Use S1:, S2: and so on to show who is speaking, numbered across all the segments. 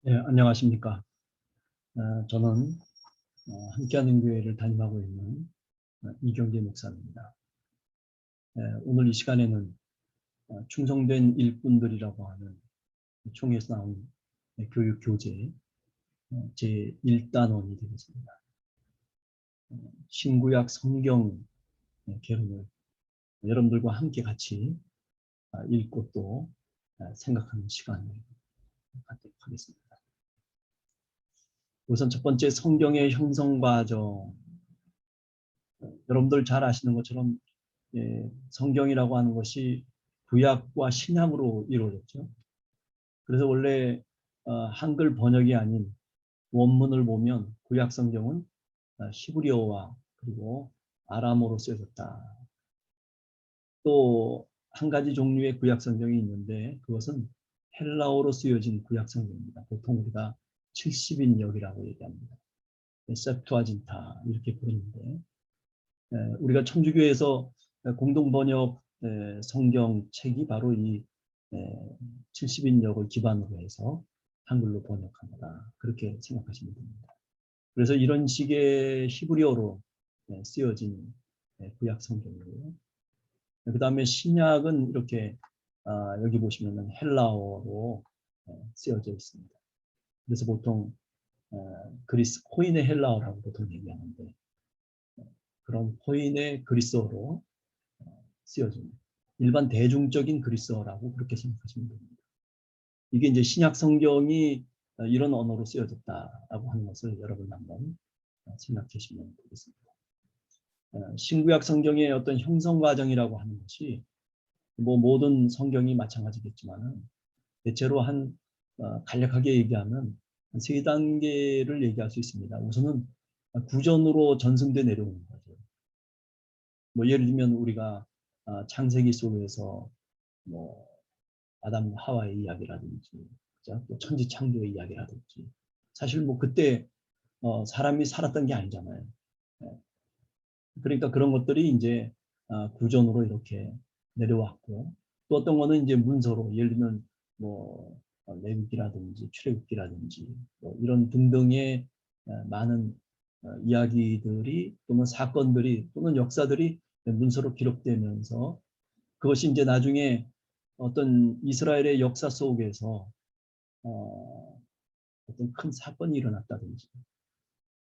S1: 네, 안녕하십니까. 저는 함께하는 교회를 담임하고 있는 이경재 목사입니다. 오늘 이 시간에는 충성된 일꾼들이라고 하는 총회에서 나온 교육 교재 제1단원이 되겠습니다. 신구약 성경 개론을 여러분들과 함께 같이 읽고 또 생각하는 시간을 갖도록 하겠습니다. 우선 첫 번째 성경의 형성 과정. 여러분들 잘 아시는 것처럼 성경이라고 하는 것이 구약과 신약으로 이루어졌죠. 그래서 원래 한글 번역이 아닌 원문을 보면 구약 성경은 히브리어와 그리고 아람어로 쓰여졌다. 또 한 가지 종류의 구약 성경이 있는데 그것은 헬라어로 쓰여진 구약 성경입니다. 보통 우리가 70인역이라고 얘기합니다. 세프투아진타 이렇게 부르는데 우리가 청주교회에서 공동 번역 성경책이 바로 이 70인역을 기반으로 해서 한글로 번역합니다. 그렇게 생각하시면 됩니다. 그래서 이런 식의 히브리어로 쓰여진 구약 성경이고요. 그 다음에 신약은 이렇게 여기 보시면 헬라어로 쓰여져 있습니다. 그래서 보통 그리스 코인의 헬라어라고 보통 얘기하는데 그런 코인의 그리스어로 쓰여진 일반 대중적인 그리스어라고 그렇게 생각하시면 됩니다. 이게 이제 신약 성경이 이런 언어로 쓰여졌다라고 하는 것을 여러분 한번 생각해 주시면 되겠습니다. 신구약 성경의 어떤 형성 과정이라고 하는 것이 뭐 모든 성경이 마찬가지겠지만은 대체로 간략하게 얘기하면 한 세 단계를 얘기할 수 있습니다. 우선은 구전으로 전승돼 내려오는 거죠. 뭐 예를 들면 우리가 창세기 속에서 뭐 아담 하와의 이야기라든지 그죠? 또 천지 창조의 이야기라든지 사실 뭐 그때 사람이 살았던 게 아니잖아요. 그러니까 그런 것들이 이제 구전으로 이렇게 내려왔고 또 어떤 거는 이제 문서로 예를 들면 뭐 레위기라든지 출애굽기라든지 뭐 이런 등등의 많은 이야기들이 또는 사건들이 또는 역사들이 문서로 기록되면서 그것이 이제 나중에 어떤 이스라엘의 역사 속에서 어떤 큰 사건이 일어났다든지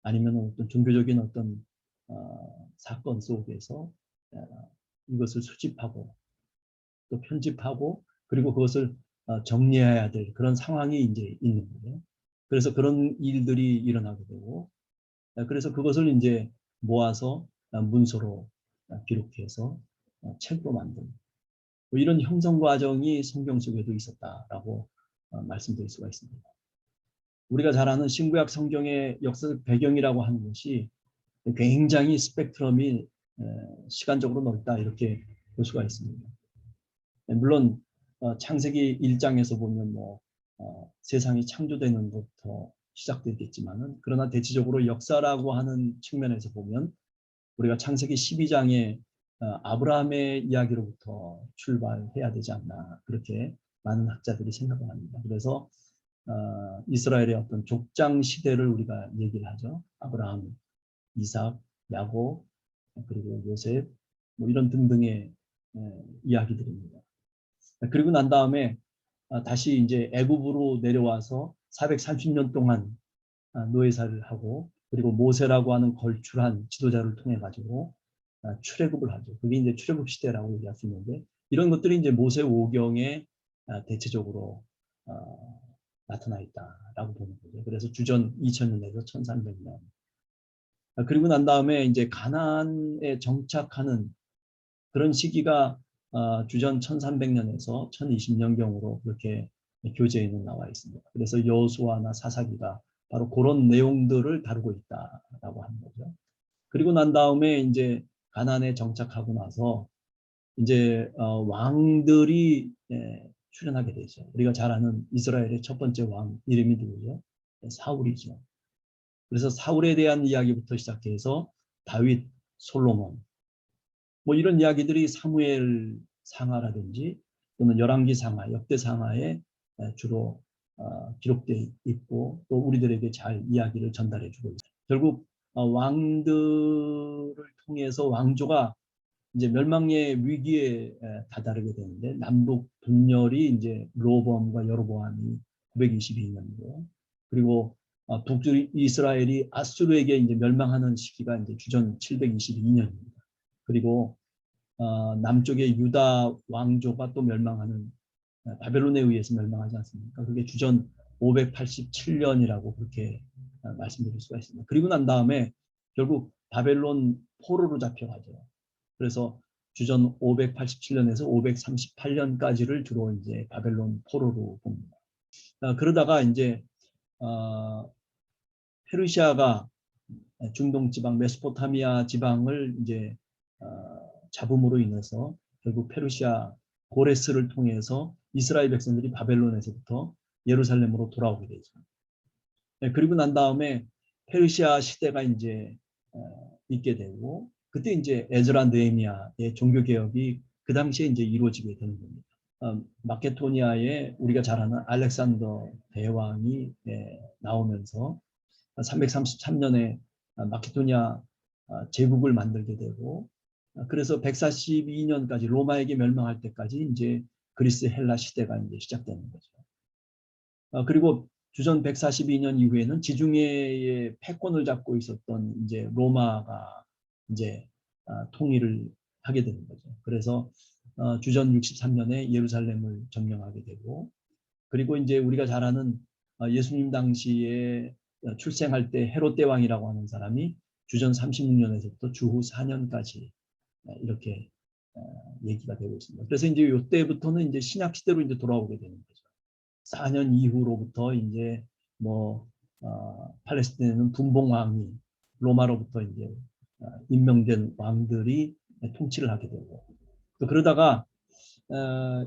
S1: 아니면 어떤 종교적인 어떤 사건 속에서 이것을 수집하고 또 편집하고 그리고 그것을 정리해야 될 그런 상황이 이제 있는 거예요. 그래서 그런 일들이 일어나게 되고 그래서 그것을 이제 모아서 문서로 기록해서 책으로 만든 뭐 이런 형성 과정이 성경 속에도 있었다라고 말씀드릴 수가 있습니다. 우리가 잘 아는 신구약 성경의 역사적 배경이라고 하는 것이 굉장히 스펙트럼이 시간적으로 넓다 이렇게 볼 수가 있습니다. 물론 창세기 1장에서 보면 뭐 세상이 창조되는 것부터 시작되겠지만은 그러나 대체적으로 역사라고 하는 측면에서 보면 우리가 창세기 12장에 아브라함의 이야기로부터 출발해야 되지 않나 그렇게 많은 학자들이 생각을 합니다. 그래서 이스라엘의 어떤 족장 시대를 우리가 얘기를 하죠. 아브라함, 이삭, 야곱, 그리고 요셉 뭐 이런 등등의 이야기들입니다. 그리고 난 다음에 다시 이제 애굽으로 내려와서 430년 동안 노예살을 하고 그리고 모세라고 하는 걸출한 지도자를 통해 가지고 출애굽을 하죠. 그게 이제 출애굽 시대라고 얘기할 수 있는데 이런 것들이 이제 모세 오경에 대체적으로 나타나 있다라고 보는 거죠. 그래서 주전 2000년에서 1300년. 그리고 난 다음에 이제 가나안에 정착하는 그런 시기가 주전 1300년에서 1020년경으로 그렇게 교재에는 나와 있습니다. 그래서 여호수아나 사사기가 바로 그런 내용들을 다루고 있다라고 하는 거죠. 그리고 난 다음에 이제 가나안에 정착하고 나서 이제 왕들이 출현하게 되죠. 우리가 잘 아는 이스라엘의 첫 번째 왕 이름이 누구죠? 사울이죠. 그래서 사울에 대한 이야기부터 시작해서 다윗, 솔로몬 뭐 이런 이야기들이 사무엘 상하라든지 또는 열왕기 상하, 역대 상하에 주로 기록되어 있고 또 우리들에게 잘 이야기를 전달해주고 있습니다. 결국 왕들을 통해서 왕조가 이제 멸망의 위기에 다다르게 되는데 남북 분열이 이제 로보암과 여로보암이 922년이고 그리고 북이스라엘이 아수르에게 이제 멸망하는 시기가 이제 주전 722년입니다. 그리고 남쪽의 유다 왕조가 또 멸망하는 바벨론에 의해서 멸망하지 않습니까? 그게 주전 587년이라고 그렇게 말씀드릴 수가 있습니다. 그리고 난 다음에 결국 바벨론 포로로 잡혀가죠. 그래서 주전 587년에서 538년까지를 주로 이제 바벨론 포로로 봅니다. 그러다가 이제 페르시아가 중동 지방 메소포타미아 지방을 이제 잡음으로 인해서 결국 페르시아 고레스를 통해서 이스라엘 백성들이 바벨론에서부터 예루살렘으로 돌아오게 되죠. 그리고 난 다음에 페르시아 시대가 이제 있게 되고 그때 이제 에즈라 느헤미야의 종교 개혁이 그 당시에 이제 이루어지게 되는 겁니다. 마케도니아에 우리가 잘 아는 알렉산더 대왕이 나오면서 333년에 마케도니아 제국을 만들게 되고 그래서 142년까지 로마에게 멸망할 때까지 이제 그리스 헬라 시대가 이제 시작되는 거죠. 그리고 주전 142년 이후에는 지중해의 패권을 잡고 있었던 이제 로마가 이제 통일을 하게 되는 거죠. 그래서 주전 63년에 예루살렘을 점령하게 되고 그리고 이제 우리가 잘 아는 예수님 당시에 출생할 때 헤롯 대왕이라고 하는 사람이 주전 36년에서부터 주후 4년까지 이렇게 얘기가 되고 있습니다. 그래서 이제 이때부터는 이제 신약 시대로 이제 돌아오게 되는 거죠. 4년 이후로부터 이제 뭐 팔레스타인은 분봉왕이 로마로부터 이제 임명된 왕들이 통치를 하게 되고 또 그러다가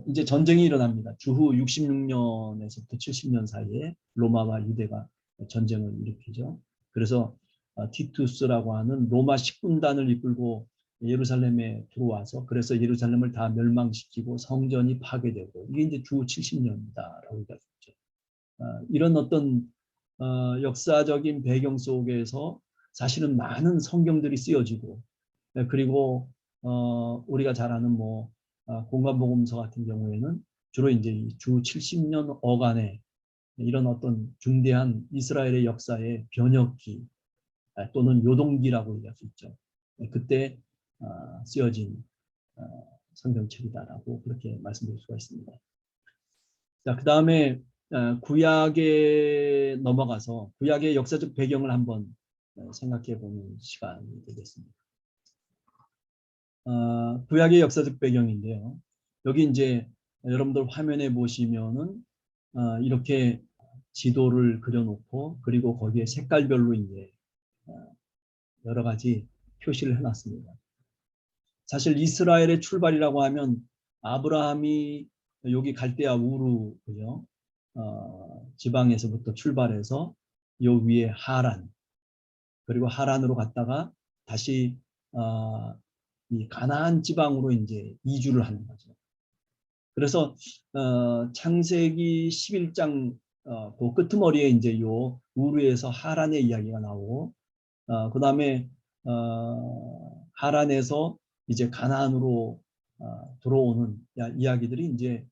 S1: 이제 전쟁이 일어납니다. 주후 66년에서부터 70년 사이에 로마와 유대가 전쟁을 일으키죠. 그래서 티투스라고 하는 로마 식군단을 이끌고 예루살렘에 들어와서 그래서 예루살렘을 다 멸망시키고 성전이 파괴되고 이게 이제 주후 70년이다라고 얘기할 수 있죠. 이런 어떤 역사적인 배경 속에서 사실은 많은 성경들이 쓰여지고 그리고 우리가 잘 아는 뭐 공관복음서 같은 경우에는 주로 이제 주 70년 어간에 이런 어떤 중대한 이스라엘의 역사의 변혁기 또는 요동기라고 얘기할 수 있죠. 그때 쓰여진 성경책이다라고 그렇게 말씀드릴 수가 있습니다. 자, 그 다음에 구약에 넘어가서 구약의 역사적 배경을 한번 생각해 보는 시간이 되겠습니다. 구약의 역사적 배경인데요. 여기 이제 여러분들 화면에 보시면은 이렇게 지도를 그려놓고 그리고 거기에 색깔별로 이제 여러 가지 표시를 해놨습니다. 사실 이스라엘의 출발이라고 하면 아브라함이 여기 갈대아 우르 그죠? 지방에서부터 출발해서 요 위에 하란 그리고 하란으로 갔다가 다시 이 가나안 지방으로 이제 이주를 하는 거죠. 그래서 창세기 11장 그 끄트머리에 이제 요 우르에서 하란의 이야기가 나오고 그 다음에 하란에서 이제 가나안으로 들어오는 이야기들이 이제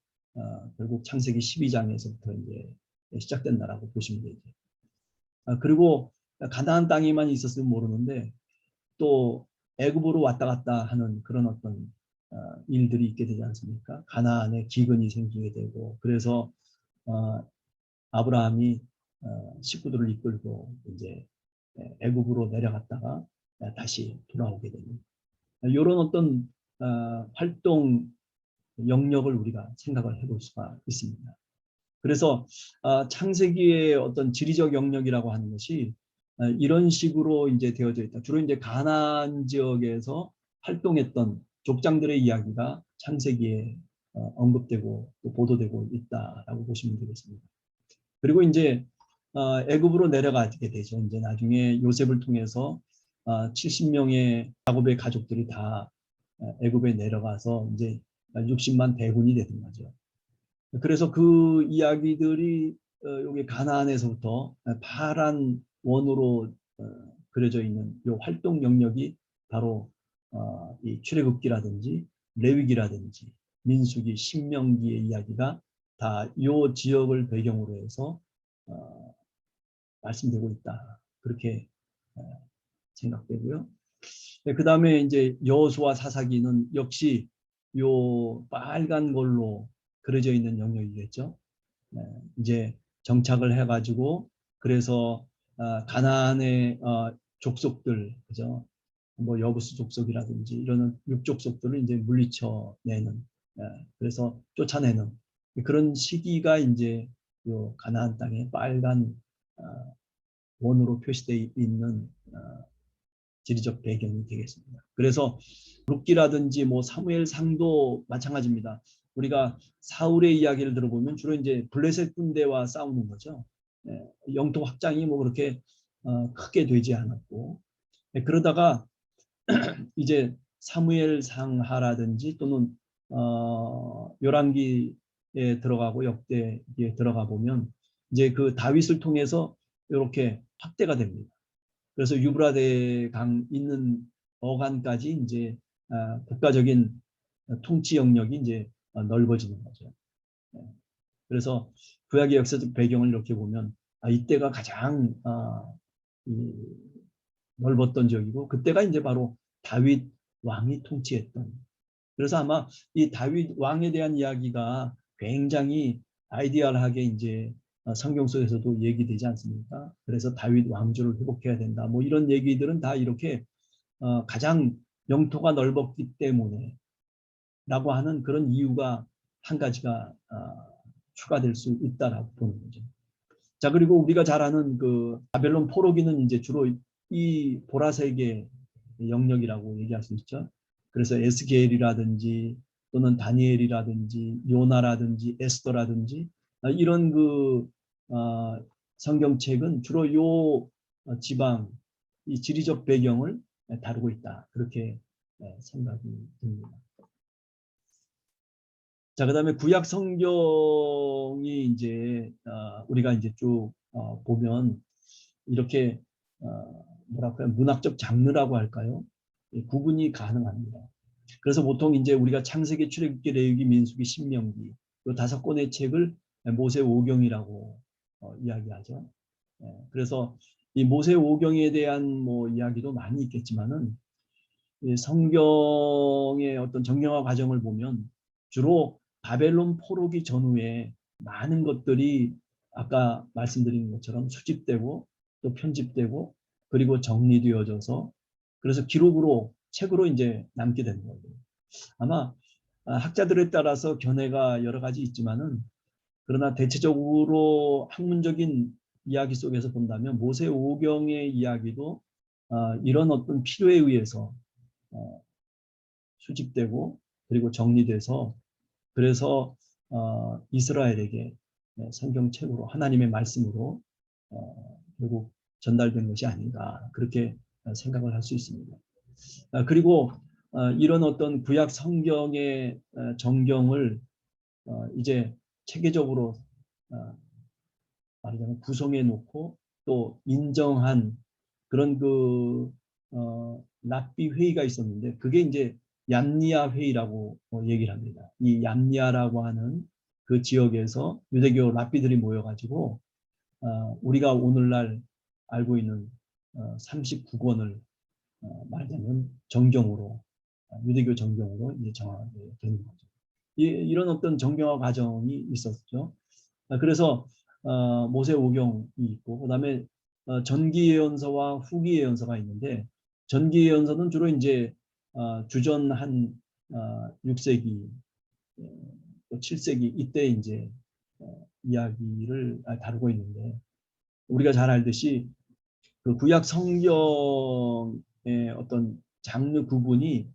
S1: 결국 창세기 12장에서부터 이제 시작된다라고 보시면 되죠. 그리고 가나안 땅에만 있었으면 모르는데 또 애굽으로 왔다 갔다 하는 그런 어떤 일들이 있게 되지 않습니까? 가나안에 기근이 생기게 되고 그래서 아브라함이 식구들을 이끌고 이제 애굽으로 내려갔다가 다시 돌아오게 됩니다. 이런 어떤 활동 영역을 우리가 생각을 해볼 수가 있습니다. 그래서 창세기의 어떤 지리적 영역이라고 하는 것이 이런 식으로 이제 되어져 있다. 주로 이제 가나안 지역에서 활동했던 족장들의 이야기가 창세기에 언급되고 또 보도되고 있다라고 보시면 되겠습니다. 그리고 이제 애굽으로 내려가게 되죠. 이제 나중에 요셉을 통해서 70명의 야곱의 가족들이 다 애굽에 내려가서 이제 60만 대군이 되는 거죠. 그래서 그 이야기들이 여기 가나안에서부터 파란 원으로 그려져 있는 이 활동 영역이 바로 이 출애굽기라든지 레위기라든지 민수기, 신명기의 이야기가 다 이 지역을 배경으로 해서 말씀되고 있다. 그렇게 생각되고요. 네, 그 다음에 이제 여호수아 사사기는 역시 요 빨간 걸로 그려져 있는 영역이겠죠. 네, 이제 정착을 해가지고 그래서 가나안의 족속들, 그죠? 뭐 여부수 족속이라든지 이런 육족속들을 이제 물리쳐내는, 그래서 쫓아내는 그런 시기가 이제 요 가나안 땅의 빨간 원으로 표시되어 있는 지리적 배경이 되겠습니다. 그래서 룻기라든지 뭐 사무엘상도 마찬가지입니다. 우리가 사울의 이야기를 들어보면 주로 이제 블레셋 군대와 싸우는 거죠. 영토 확장이 뭐 그렇게 크게 되지 않았고, 그러다가 이제 사무엘상하라든지 또는 열왕기에 들어가고 역대기에 들어가 보면 이제 그 다윗을 통해서 이렇게 확대가 됩니다. 그래서 유브라데 강 있는 어간까지 이제 국가적인 통치 영역이 이제 넓어지는 거죠. 그래서 구약의 역사적 배경을 이렇게 보면 이때가 가장 넓었던 지역이고 그때가 이제 바로 다윗 왕이 통치했던. 그래서 아마 이 다윗 왕에 대한 이야기가 굉장히 아이디얼하게 이제 성경 속에서도 얘기되지 않습니까? 그래서 다윗 왕조를 회복해야 된다. 뭐 이런 얘기들은 다 이렇게 가장 영토가 넓었기 때문에 라고 하는 그런 이유가 한 가지가 추가될 수 있다라고 보는 거죠. 자, 그리고 우리가 잘 아는 그 바벨론 포로기는 이제 주로 이 보라색의 영역이라고 얘기할 수 있죠. 그래서 에스겔이라든지 또는 다니엘이라든지 요나라든지 에스더라든지 이런 그 성경책은 주로 요 지방 이 지리적 배경을 다루고 있다. 그렇게 생각이 듭니다. 자, 그다음에 구약 성경이 이제 우리가 이제 쭉 보면 이렇게 뭐랄까요, 문학적 장르라고 할까요? 구분이 가능합니다. 그래서 보통 이제 우리가 창세기, 출애굽기, 레위기, 민수기, 신명기 이 5권의 책을 모세오경이라고 이야기하죠. 그래서 이 모세오경에 대한 뭐 이야기도 많이 있겠지만은 성경의 어떤 정경화 과정을 보면 주로 바벨론 포로기 전후에 많은 것들이 아까 말씀드린 것처럼 수집되고 또 편집되고 그리고 정리되어져서 그래서 기록으로 책으로 이제 남게 되는 거예요. 아마 학자들에 따라서 견해가 여러 가지 있지만은 그러나 대체적으로 학문적인 이야기 속에서 본다면 모세오경의 이야기도 이런 어떤 필요에 의해서 수집되고 그리고 정리돼서 그래서 이스라엘에게 성경책으로 하나님의 말씀으로 결국 전달된 것이 아닌가 그렇게 생각을 할 수 있습니다. 그리고 이런 어떤 구약 성경의 정경을 이제 체계적으로 말하자면 구성해 놓고 또 인정한 그런 그 랍비 회의가 있었는데 그게 이제 얌니아 회의라고 얘기를 합니다. 이 얌니아라고 하는 그 지역에서 유대교 랍비들이 모여가지고 우리가 오늘날 알고 있는 39권을 말하자면 정경으로 유대교 정경으로 이제 정하게 되는 거죠. 이런 어떤 정경화 과정이 있었죠. 그래서 모세오경이 있고 그다음에 전기예언서와 후기예언서가 있는데 전기예언서는 주로 이제 주전 한 6세기, 7세기 이때 이제 이야기를 다루고 있는데 우리가 잘 알듯이 그 구약 성경의 어떤 장르 구분이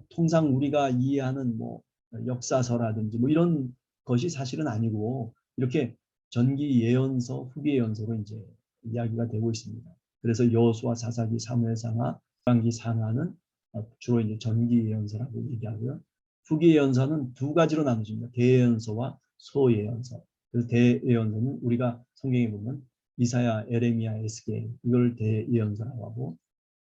S1: 통상 우리가 이해하는 뭐 역사서라든지 뭐 이런 것이 사실은 아니고 이렇게 전기 예언서, 후기 예언서로 이제 이야기가 되고 있습니다. 그래서 여호수아, 사사기, 사무엘상하, 열왕기 상하는 주로 이제 전기 예언서라고 얘기하고요. 후기 예언서는 두 가지로 나눠집니다. 대예언서와 소예언서. 그래서 대예언서는 우리가 성경에 보면 이사야, 에레미야, 에스겔 이걸 대예언서라고 하고,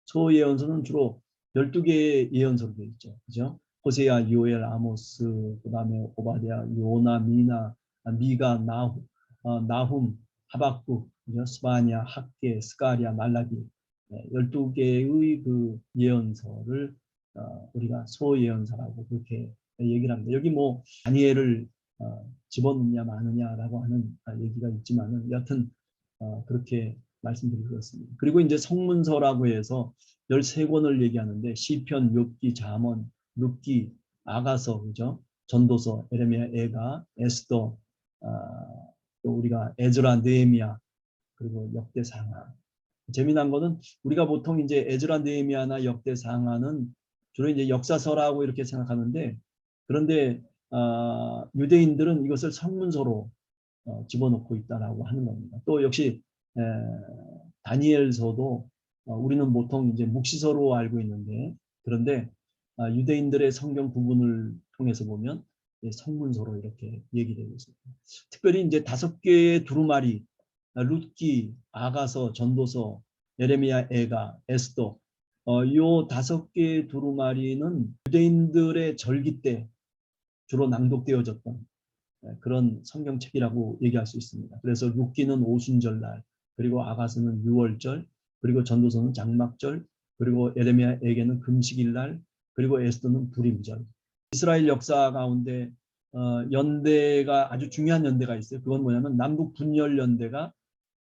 S1: 소예언서는 주로 12개의 예언서로 되어 있죠. 그죠? 호세야, 요엘, 아모스, 그다음에 오바댜, 요나, 미나, 미가, 나훔, 하박국, 그죠? 스바냐, 학계, 스가랴, 말라기, 12개의 그 예언서를 우리가 소예언서라고 그렇게 얘기를 합니다. 여기 뭐 다니엘을 집어넣냐 마느냐라고 하는 얘기가 있지만은 여하튼 그렇게 말씀드리고 그렇습니다. 그리고 이제 성문서라고 해서 13권을 얘기하는데 시편, 욥기, 잠언, 룻기, 아가서, 그죠? 전도서, 에레미야, 에가, 에스더, 또 우리가 에즈라, 느헤미야, 그리고 역대상하. 재미난 거는 우리가 보통 이제 에즈라, 느헤미야나 역대상하는 주로 이제 역사서라고 이렇게 생각하는데, 그런데 유대인들은 이것을 성문서로 집어넣고 있다라고 하는 겁니다. 또 역시 다니엘서도 우리는 보통 이제 묵시서로 알고 있는데, 그런데 유대인들의 성경 부분을 통해서 보면 성문서로 이렇게 얘기되고 있습니다. 특별히 이제 5개의 두루마리, 룻기, 아가서, 전도서, 예레미야, 에가, 에스더, 요 5개의 두루마리는 유대인들의 절기 때 주로 낭독되어졌던 그런 성경책이라고 얘기할 수 있습니다. 그래서 룻기는 오순절날, 그리고 아가서는 유월절, 그리고 전도서는 장막절, 그리고 에레미야에게는 금식일날, 그리고 에스더는 불임절. 이스라엘 역사 가운데 연대가 아주 중요한 연대가 있어요. 그건 뭐냐면 남북 분열 연대가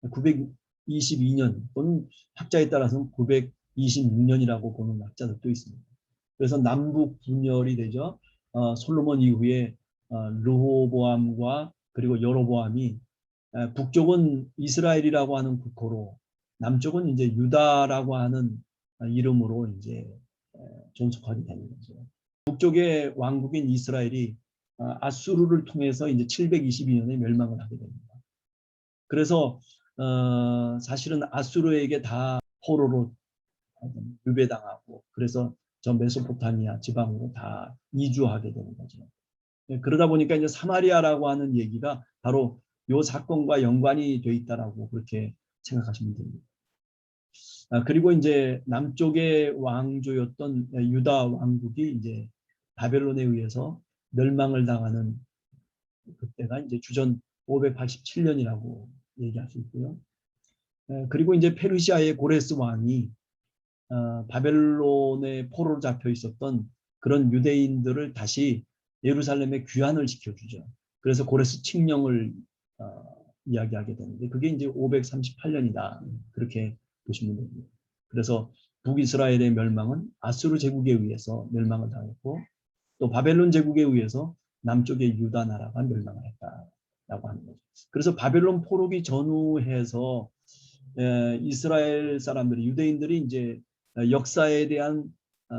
S1: 922년 또는 학자에 따라서는 926년이라고 보는 학자들도 있습니다. 그래서 남북 분열이 되죠. 솔로몬 이후에 르호보암과 그리고 여로보암이 북쪽은 이스라엘이라고 하는 국호로, 남쪽은 이제 유다라고 하는 이름으로 이제 존속하게 되는 거죠. 북쪽의 왕국인 이스라엘이 아수르를 통해서 이제 722년에 멸망을 하게 됩니다. 그래서 사실은 아수르에게 다 포로로 유배당하고, 그래서 저 메소포타미아 지방으로 다 이주하게 되는 거죠. 그러다 보니까 이제 사마리아라고 하는 얘기가 바로 이 사건과 연관이 돼 있다라고 그렇게 생각하시면 됩니다. 그리고 이제 남쪽의 왕조였던 유다 왕국이 이제 바벨론에 의해서 멸망을 당하는 그때가 이제 주전 587년이라고 얘기할 수 있고요. 그리고 이제 페르시아의 고레스 왕이 바벨론에 포로로 잡혀 있었던 그런 유대인들을 다시 예루살렘에 귀환을 시켜주죠. 그래서 고레스 칙령을 이야기하게 되는데, 그게 이제 538년이다 그렇게 보시면 됩니다. 그래서 북이스라엘의 멸망은 아수르 제국에 의해서 멸망을 당했고, 또 바벨론 제국에 의해서 남쪽의 유다 나라가 멸망을 했다라고 하는 거죠. 그래서 바벨론 포로기 전후해서 이스라엘 사람들이, 유대인들이 이제 역사에 대한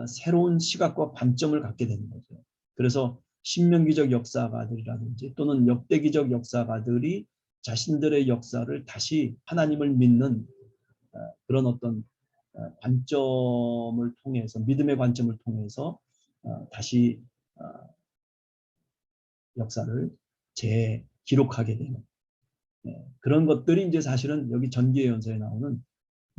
S1: 새로운 시각과 관점을 갖게 되는 거죠. 그래서 신명기적 역사가들이라든지 또는 역대기적 역사가들이 자신들의 역사를 다시 하나님을 믿는 그런 어떤 관점을 통해서, 믿음의 관점을 통해서 다시 역사를 재기록하게 되는 그런 것들이 이제 사실은 여기 전기예언서에 나오는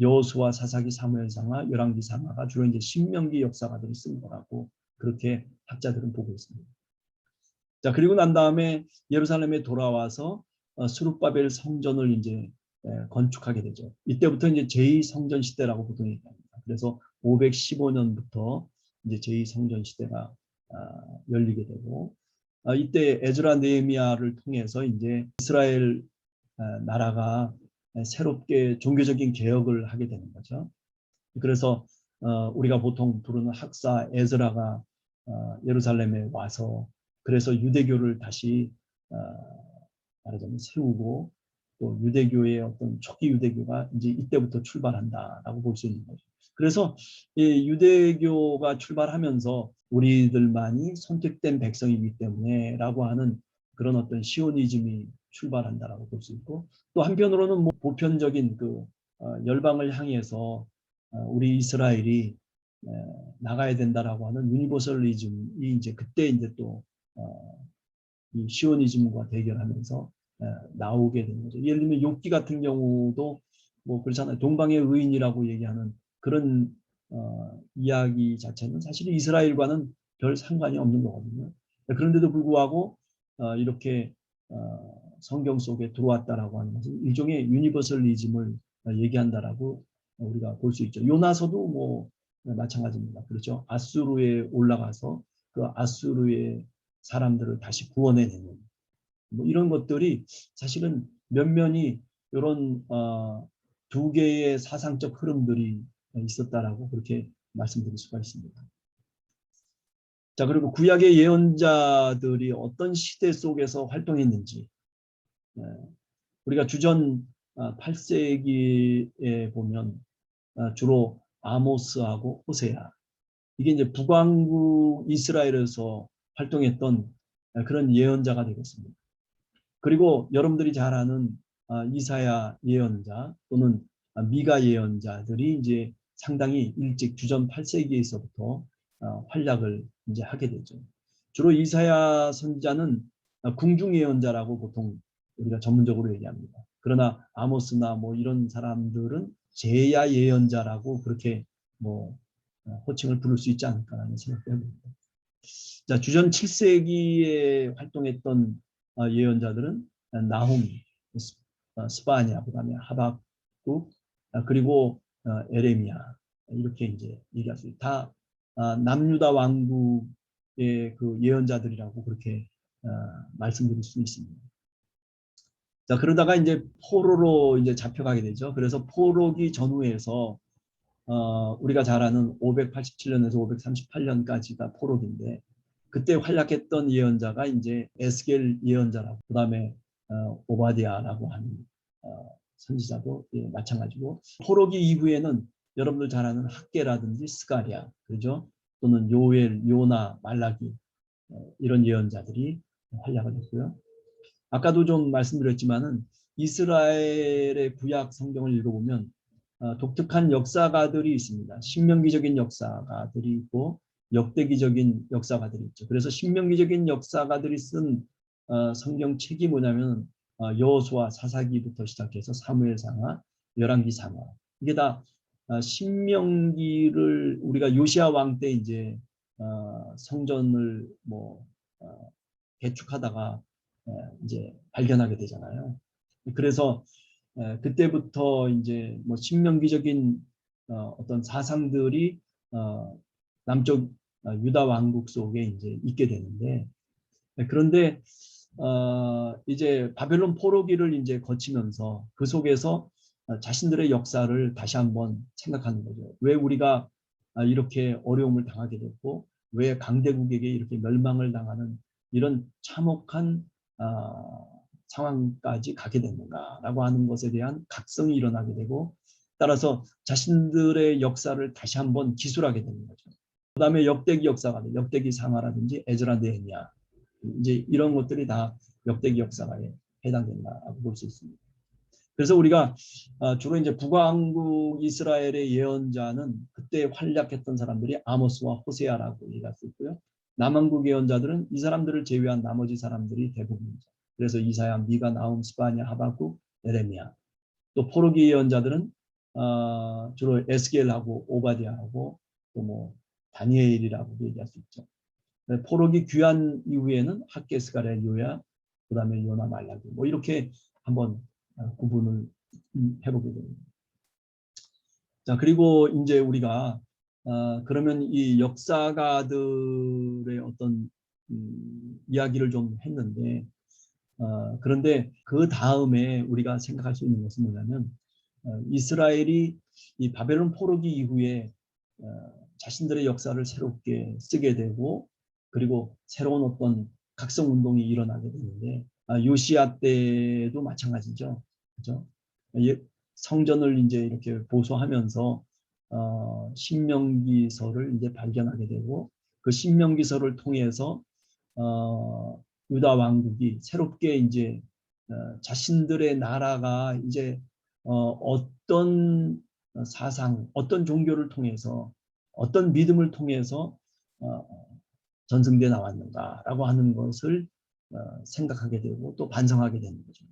S1: 여호수아, 사사기, 사무엘상하, 열왕기상하가 주로 이제 신명기 역사가들이 쓴 거라고 그렇게 학자들은 보고 있습니다. 자, 그리고 난 다음에 예루살렘에 돌아와서 스룹바벨 성전을 이제 건축하게 되죠. 이때부터 이제 제2성전 시대라고 보통 얘기합니다. 그래서 515년부터 이제 제2성전 시대가 열리게 되고, 이때 에즈라 느헤미야를 통해서 이제 이스라엘 나라가 새롭게 종교적인 개혁을 하게 되는 거죠. 그래서 우리가 보통 부르는 학사 에즈라가 예루살렘에 와서 그래서 유대교를 다시 말하자면 세우고, 또 유대교의 어떤 초기 유대교가 이제 이때부터 출발한다라고 볼 수 있는 거죠. 그래서 이 유대교가 출발하면서 우리들만이 선택된 백성이기 때문에라고 하는 그런 어떤 시오니즘이 출발한다라고 볼 수 있고, 또 한편으로는 뭐 보편적인 그 열방을 향해서 우리 이스라엘이 나가야 된다라고 하는 유니버설리즘이 이제 그때 이제 또 이 시오니즘과 대결하면서 나오게 되는 거죠. 예를 들면 욥기 같은 경우도 뭐 그렇잖아요. 동방의 의인이라고 얘기하는 그런 이야기 자체는 사실 이스라엘과는 별 상관이 없는 거거든요. 그런데도 불구하고 이렇게 성경 속에 들어왔다라고 하는 것은 일종의 유니버설리즘을 얘기한다라고 우리가 볼 수 있죠. 요나서도 뭐 마찬가지입니다. 그렇죠. 아수르에 올라가서 그 아수르의 사람들을 다시 구원해내는 뭐 이런 것들이 사실은 면면이 이런 두 개의 사상적 흐름들이 있었다라고 그렇게 말씀드릴 수가 있습니다. 자, 그리고 구약의 예언자들이 어떤 시대 속에서 활동했는지 우리가 주전 8세기에 보면 주로 아모스하고 호세아 이게 이제 북왕국 이스라엘에서 활동했던 그런 예언자가 되겠습니다. 그리고 여러분들이 잘 아는 이사야 예언자 또는 미가 예언자들이 이제 상당히 일찍 주전 8세기에서부터 활약을 이제 하게 되죠. 주로 이사야 선지자는 궁중 예언자라고 보통 우리가 전문적으로 얘기합니다. 그러나 아모스나 뭐 이런 사람들은 제야 예언자라고 그렇게 뭐 호칭을 부를 수 있지 않을까라는 생각도 해봅니다. 자, 주전 7세기에 활동했던 예언자들은 나훔, 스바냐, 그다음에 하박국, 그리고 에레미야 이렇게 이제 얘기할 수 있다. 다 남유다 왕국의 그 예언자들이라고 그렇게 말씀드릴 수 있습니다. 자, 그러다가 이제 포로로 이제 잡혀가게 되죠. 그래서 포로기 전후에서 우리가 잘 아는 587년에서 538년까지가 포로기인데 그때 활약했던 예언자가 이제 에스겔 예언자라고 그다음에 오바디아라고 하는 선지자도 마찬가지고 포로기 이후에는 여러분들 잘 아는 학계라든지 스가랴 그죠? 또는 요엘, 요나, 말라기 이런 예언자들이 활약을 했고요. 아까도 좀 말씀드렸지만은 이스라엘의 구약 성경을 읽어보면 독특한 역사가들이 있습니다. 신명기적인 역사가들이 있고 역대기적인 역사가들이 있죠. 그래서 신명기적인 역사가들이 쓴 성경책이 뭐냐면 여호수아 사사기부터 시작해서 사무엘상하, 열왕기상하 이게 다 신명기를 우리가 요시야 왕 때 이제 성전을 뭐 개축하다가 이제 발견하게 되잖아요. 그래서 그때부터 이제 뭐 신명기적인 어떤 사상들이 남쪽 유다 왕국 속에 이제 있게 되는데 그런데 이제 바벨론 포로기를 이제 거치면서 그 속에서 자신들의 역사를 다시 한번 생각하는 거죠. 왜 우리가 이렇게 어려움을 당하게 됐고 왜 강대국에게 이렇게 멸망을 당하는 이런 참혹한 상황까지 가게 됐는가라고 하는 것에 대한 각성이 일어나게 되고 따라서 자신들의 역사를 다시 한번 기술하게 되는 거죠. 그 다음에 역대기 역사가 역대기 상하라든지 에즈라 느헤미야 이제 이런 것들이 다 역대기 역사가에 해당된다고 볼 수 있습니다. 그래서 우리가 주로 이제 북왕국 이스라엘의 예언자는 그때 활약했던 사람들이 아모스와 호세아라고 얘기할 수 있고요. 남왕국 예언자들은 이 사람들을 제외한 나머지 사람들이 대부분이죠. 그래서 이사야, 미가, 나훔, 스바냐, 하박국, 에레미야. 또 포로기 예언자들은 주로 에스겔하고 오바디아하고 또 뭐 다니엘이라고도 얘기할 수 있죠. 포로기 귀환 이후에는 학계, 스가랴, 요야, 그다음에 요나, 말라기 뭐 이렇게 한번 구분을 해보게 됩니다. 자, 그리고 이제 우리가 그러면 이 역사가들의 어떤 이야기를 좀 했는데 그런데 그 다음에 우리가 생각할 수 있는 것은 뭐냐면 이스라엘이 이 바벨론 포로기 이후에 자신들의 역사를 새롭게 쓰게 되고 그리고 새로운 어떤 각성 운동이 일어나게 되는데 요시야 때도 마찬가지죠. 그죠? 성전을 이제 이렇게 보수하면서 신명기서를 이제 발견하게 되고 그 신명기서를 통해서 유다 왕국이 새롭게 이제 자신들의 나라가 이제 어떤 사상, 어떤 종교를 통해서 어떤 믿음을 통해서 전승돼 나왔는가라고 하는 것을 생각하게 되고 또 반성하게 되는 거죠.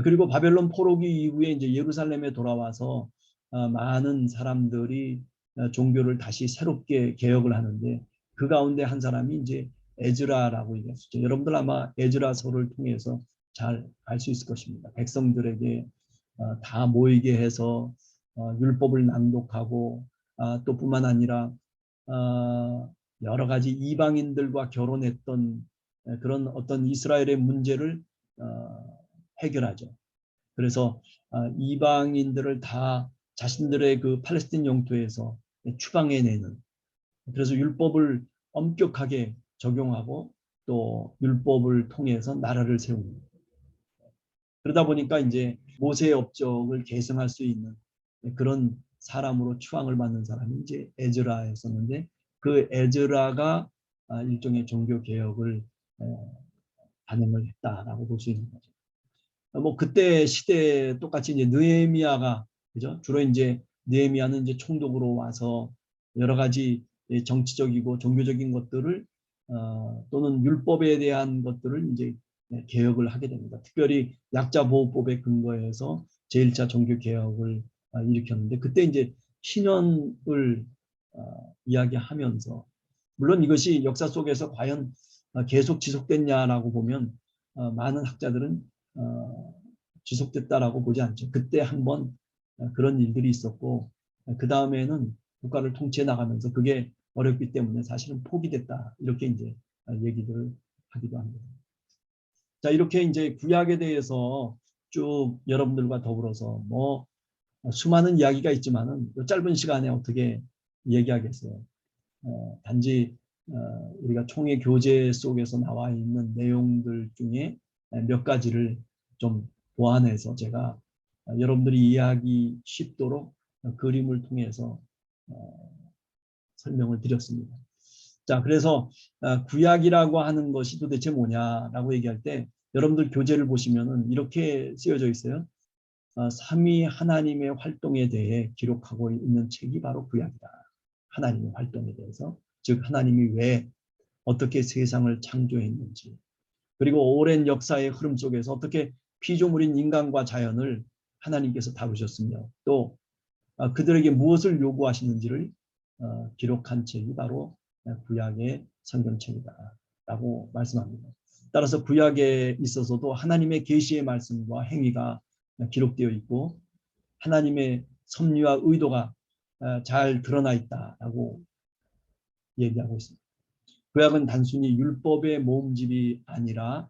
S1: 그리고 바벨론 포로기 이후에 이제 예루살렘에 돌아와서 많은 사람들이 종교를 다시 새롭게 개혁을 하는데 그 가운데 한 사람이 이제 에즈라라고 얘기했었죠. 여러분들 아마 에즈라서를 통해서 잘 알 수 있을 것입니다. 백성들에게 다 모이게 해서 율법을 낭독하고 또 뿐만 아니라 여러 가지 이방인들과 결혼했던 그런 어떤 이스라엘의 문제를 해결하죠. 그래서 이방인들을 다 자신들의 그 팔레스틴 영토에서 추방해내는, 그래서 율법을 엄격하게 적용하고 또 율법을 통해서 나라를 세우는, 그러다 보니까 이제 모세의 업적을 계승할 수 있는 그런 사람으로 추앙을 받는 사람이 이제 에즈라였었는데, 그 에즈라가 일종의 종교 개혁을 단행을 했다라고 볼 수 있는 거죠. 뭐 그때 시대에 똑같이 이제 느헤미야가, 그죠? 주로 이제 느헤미야는 이제 총독으로 와서 여러 가지 정치적이고 종교적인 것들을 또는 율법에 대한 것들을 이제 개혁을 하게 됩니다. 특별히 약자보호법에 근거해서 제1차 종교 개혁을 일으켰는데, 그때 이제 신년을 이야기하면서, 물론 이것이 역사 속에서 과연 계속 지속됐냐라고 보면 많은 학자들은 지속됐다라고 보지 않죠. 그때 한번 그런 일들이 있었고 그 다음에는 국가를 통치해 나가면서 그게 어렵기 때문에 사실은 포기됐다, 이렇게 이제 얘기들을 하기도 합니다. 자, 이렇게 이제 구약에 대해서 쭉 여러분들과 더불어서 뭐 수많은 이야기가 있지만은 이 짧은 시간에 어떻게 얘기하겠어요. 단지 우리가 총회 교재 속에서 나와 있는 내용들 중에 몇 가지를 좀 보완해서 제가 여러분들이 이해하기 쉽도록 그림을 통해서 설명을 드렸습니다. 자, 그래서 구약이라고 하는 것이 도대체 뭐냐라고 얘기할 때 여러분들 교재를 보시면은 이렇게 쓰여져 있어요. 삼위 하나님의 활동에 대해 기록하고 있는 책이 바로 구약이다. 하나님의 활동에 대해서, 즉 하나님이 왜 어떻게 세상을 창조했는지, 그리고 오랜 역사의 흐름 속에서 어떻게 피조물인 인간과 자연을 하나님께서 다루셨으며 또 그들에게 무엇을 요구하시는지를 기록한 책이 바로 구약의 성경책이다 라고 말씀합니다. 따라서 구약에 있어서도 하나님의 계시의 말씀과 행위가 기록되어 있고 하나님의 섭리와 의도가 잘 드러나 있다라고 얘기하고 있습니다. 구약은 단순히 율법의 모음집이 아니라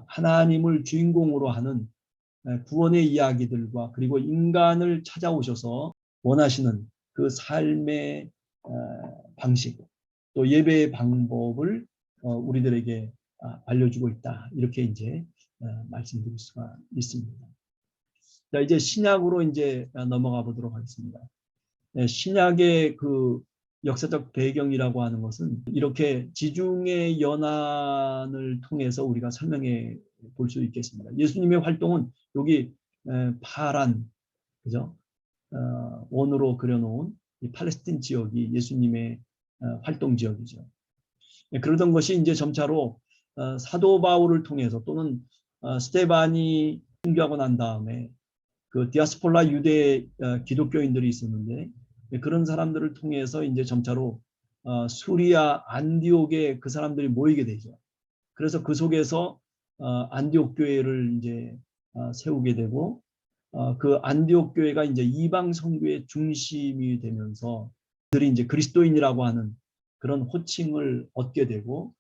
S1: 하나님을 주인공으로 하는 구원의 이야기들과 그리고 인간을 찾아오셔서 원하시는 그 삶의 방식, 또 예배의 방법을 우리들에게 알려주고 있다, 이렇게 이제 말씀드릴 수가 있습니다. 자, 이제 신약으로 이제 넘어가 보도록 하겠습니다. 신약의 그 역사적 배경이라고 하는 것은 이렇게 지중해 연안을 통해서 우리가 설명해 볼 수 있겠습니다. 예수님의 활동은 여기 파란, 그죠? 원으로 그려놓은 이 팔레스틴 지역이 예수님의 활동 지역이죠. 그러던 것이 이제 점차로 사도 바울을 통해서 또는 스테반이 순교하고 난 다음에 그 디아스폴라 유대 기독교인들이 있었는데 그런 사람들을 통해서 이제 점차로 수리아 안디옥에 그 사람들이 모이게 되죠. 그래서 그 속에서 안디옥 교회를 이제 세우게 되고 그 안디옥 교회가 이제 이방 선교의 중심이 되면서 그들이 이제 그리스도인이라고 하는 그런 호칭을 얻게 되고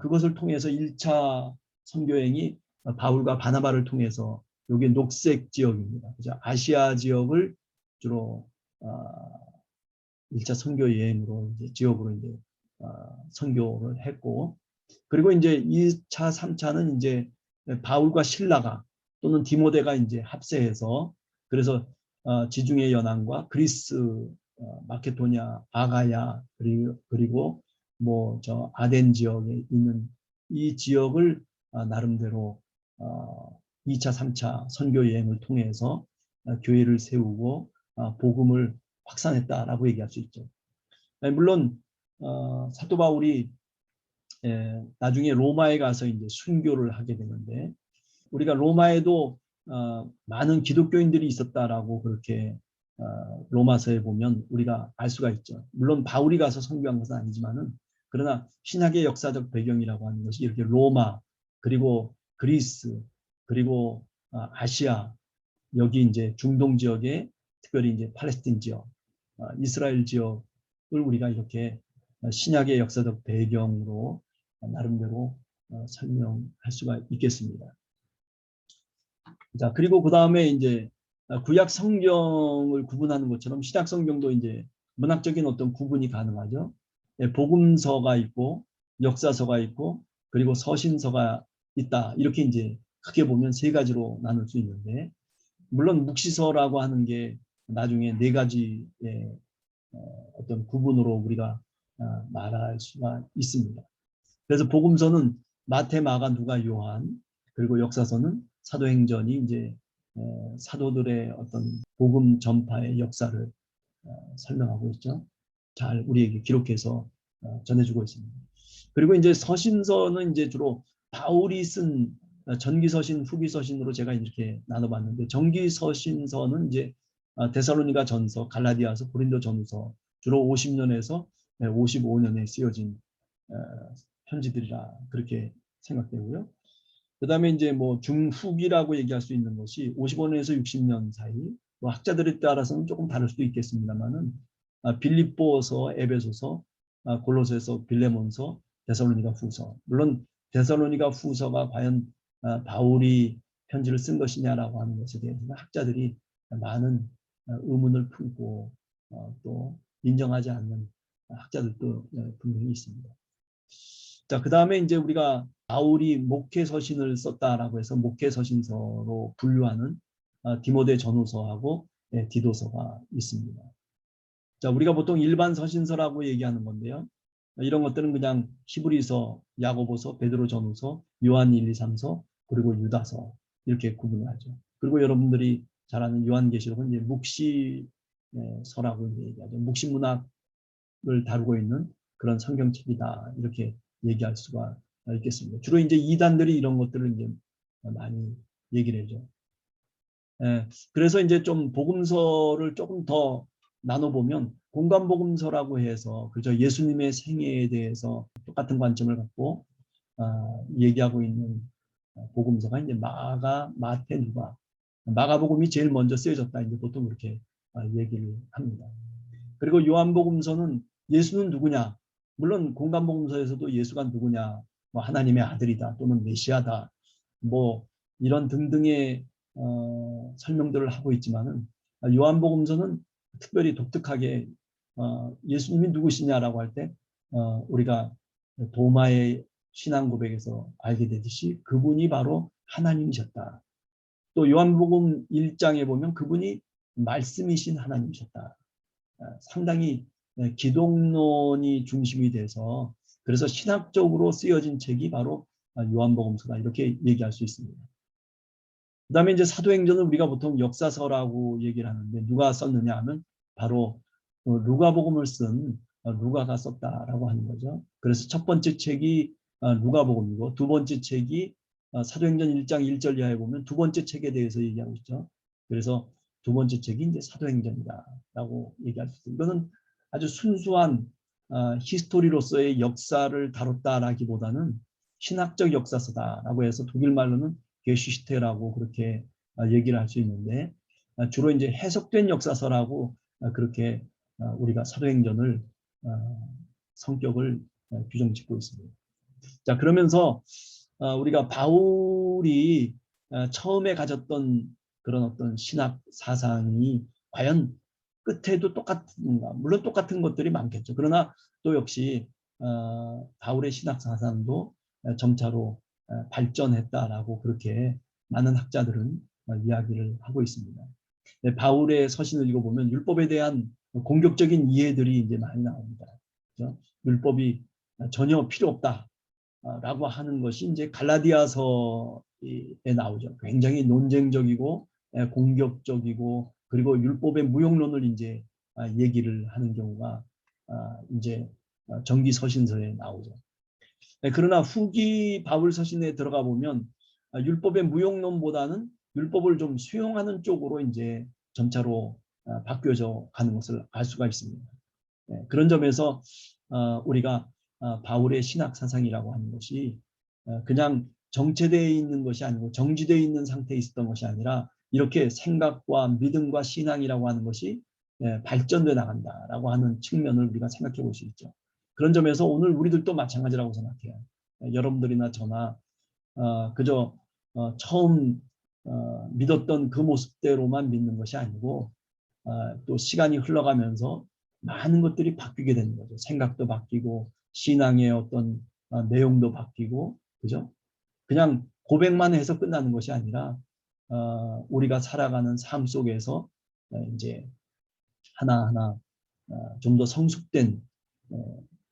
S1: 그것을 통해서 1차 선교행이 바울과 바나바를 통해서 여기 녹색 지역입니다. 그죠? 아시아 지역을 주로 1차 선교 여행으로 이제 지역으로 이제 선교를 했고, 그리고 이제 2차, 3차는 이제 바울과 실라가 또는 디모데가 이제 합세해서 그래서 지중해 연안과 그리스, 마케도니아, 아가야 그리고 뭐 저 아덴 지역에 있는 이 지역을 나름대로 2차, 3차 선교 여행을 통해서 교회를 세우고 복음을 확산했다라고 얘기할 수 있죠. 물론 사도 바울이 나중에 로마에 가서 이제 순교를 하게 되는데 우리가 로마에도 많은 기독교인들이 있었다라고 그렇게 로마서에 보면 우리가 알 수가 있죠. 물론 바울이 가서 선교한 것은 아니지만은 그러나 신학의 역사적 배경이라고 하는 것이 이렇게 로마 그리고 그리스 그리고 아시아 여기 이제 중동 지역에 특별히 이제 팔레스틴 지역, 이스라엘 지역을 우리가 이렇게 신약의 역사적 배경으로 나름대로 설명할 수가 있겠습니다. 자, 그리고 그 다음에 이제 구약 성경을 구분하는 것처럼 신약 성경도 이제 문학적인 어떤 구분이 가능하죠. 복음서가 있고 역사서가 있고 그리고 서신서가 있다. 이렇게 이제 크게 보면 세 가지로 나눌 수 있는데 물론 묵시서라고 하는 게 나중에 네 가지의 어떤 구분으로 우리가 말할 수가 있습니다. 그래서 복음서는 마태, 마가, 누가, 요한 그리고 역사서는 사도행전이 이제 사도들의 어떤 복음 전파의 역사를 설명하고 있죠. 잘 우리에게 기록해서 전해주고 있습니다. 그리고 이제 서신서는 이제 주로 바울이 쓴 전기서신, 후기서신으로 제가 이렇게 나눠봤는데 전기서신서는 이제 데살로니가 전서, 갈라디아서, 고린도 전서 주로 50년에서 55년에 쓰여진 편지들이라 그렇게 생각되고요. 그 다음에 이제 뭐 중후기라고 얘기할 수 있는 것이 55년에서 60년 사이, 뭐 학자들에 따라서는 조금 다를 수도 있겠습니다만은 빌립보서, 에베소서, 골로새서, 빌레몬서, 데살로니가 후서. 물론 데살로니가 후서가 과연 바울이 편지를 쓴 것이냐라고 하는 것에 대해서는 학자들이 많은 의문을 품고 또 인정하지 않는 학자들도 분명히 있습니다. 자, 그 다음에 이제 우리가 바울이 목회서신을 썼다라고 해서 목회서신서로 분류하는 디모데 전후서하고 디도서가 있습니다. 자, 우리가 보통 일반 서신서라고 얘기하는 건데요. 이런 것들은 그냥 히브리서, 야고보서, 베드로 전후서, 요한 1, 2, 3서, 그리고 유다서 이렇게 구분을 하죠. 그리고 여러분들이 잘 아는 요한계시록은 이제 묵시서라고 얘기하죠. 묵시문학을 다루고 있는 그런 성경책이다 이렇게 얘기할 수가 있겠습니다. 주로 이제 이단들이 이런 것들을 이제 많이 얘기를 해죠. 그래서 이제 좀 복음서를 조금 더 나눠보면 공간복음서라고 해서 그저 예수님의 생애에 대해서 똑같은 관점을 갖고 얘기하고 있는 복음서가 이제 마가, 마태, 누가. 마가복음이 제일 먼저 쓰여졌다 이제 보통 그렇게 얘기를 합니다. 그리고 요한복음서는 예수는 누구냐? 물론 공간복음서에서도 예수가 누구냐? 뭐 하나님의 아들이다 또는 메시아다. 뭐 이런 등등의 설명들을 하고 있지만은 요한복음서는 특별히 독특하게 예수님이 누구시냐라고 할 때 우리가 도마의 신앙 고백에서 알게 되듯이 그분이 바로 하나님이셨다. 또 요한복음 1장에 보면 그분이 말씀이신 하나님이셨다. 상당히 기독론이 중심이 돼서 그래서 신학적으로 쓰여진 책이 바로 요한복음서다 이렇게 얘기할 수 있습니다. 그 다음에 이제 사도행전은 우리가 보통 역사서라고 얘기를 하는데 누가 썼느냐 하면 바로 누가복음을 쓴 누가가 썼다라고 하는 거죠. 그래서 첫 번째 책이 누가복음이고 두 번째 책이 사도행전 1장 1절 이하에 보면 두 번째 책에 대해서 얘기하고 있죠. 그래서 두 번째 책이 이제 사도행전이다라고 얘기할 수 있어요. 이거는 아주 순수한 히스토리로서의 역사를 다뤘다라기보다는 신학적 역사서다라고 해서 독일 말로는 게슈시테라고 그렇게 얘기를 할 수 있는데 주로 이제 해석된 역사서라고 그렇게 우리가 사도행전을 성격을 규정짓고 있습니다. 자, 그러면서 우리가 바울이 처음에 가졌던 그런 어떤 신학 사상이 과연 끝에도 똑같은가? 물론 똑같은 것들이 많겠죠. 그러나 또 역시 바울의 신학 사상도 점차로 발전했다라고 그렇게 많은 학자들은 이야기를 하고 있습니다. 바울의 서신을 읽어보면 율법에 대한 공격적인 이해들이 이제 많이 나옵니다. 그렇죠? 율법이 전혀 필요 없다라고 하는 것이 이제 갈라디아서에 나오죠. 굉장히 논쟁적이고 공격적이고 그리고 율법의 무용론을 이제 얘기를 하는 경우가 이제 정기 서신서에 나오죠. 그러나 후기 바울 서신에 들어가 보면 율법의 무용론보다는 율법을 좀 수용하는 쪽으로 이제 점차로 바뀌어져 가는 것을 알 수가 있습니다. 그런 점에서 우리가 바울의 신학 사상이라고 하는 것이 그냥 정체되어 있는 것이 아니고 정지되어 있는 상태에 있었던 것이 아니라 이렇게 생각과 믿음과 신앙이라고 하는 것이 발전돼 나간다라고 하는 측면을 우리가 생각해 볼 수 있죠. 그런 점에서 오늘 우리들도 마찬가지라고 생각해요. 여러분들이나 저나 그저 처음 믿었던 그 모습대로만 믿는 것이 아니고 또 시간이 흘러가면서 많은 것들이 바뀌게 되는 거죠. 생각도 바뀌고 신앙의 어떤 내용도 바뀌고, 그죠? 그냥 고백만 해서 끝나는 것이 아니라 우리가 살아가는 삶 속에서 이제 하나하나 좀 더 성숙된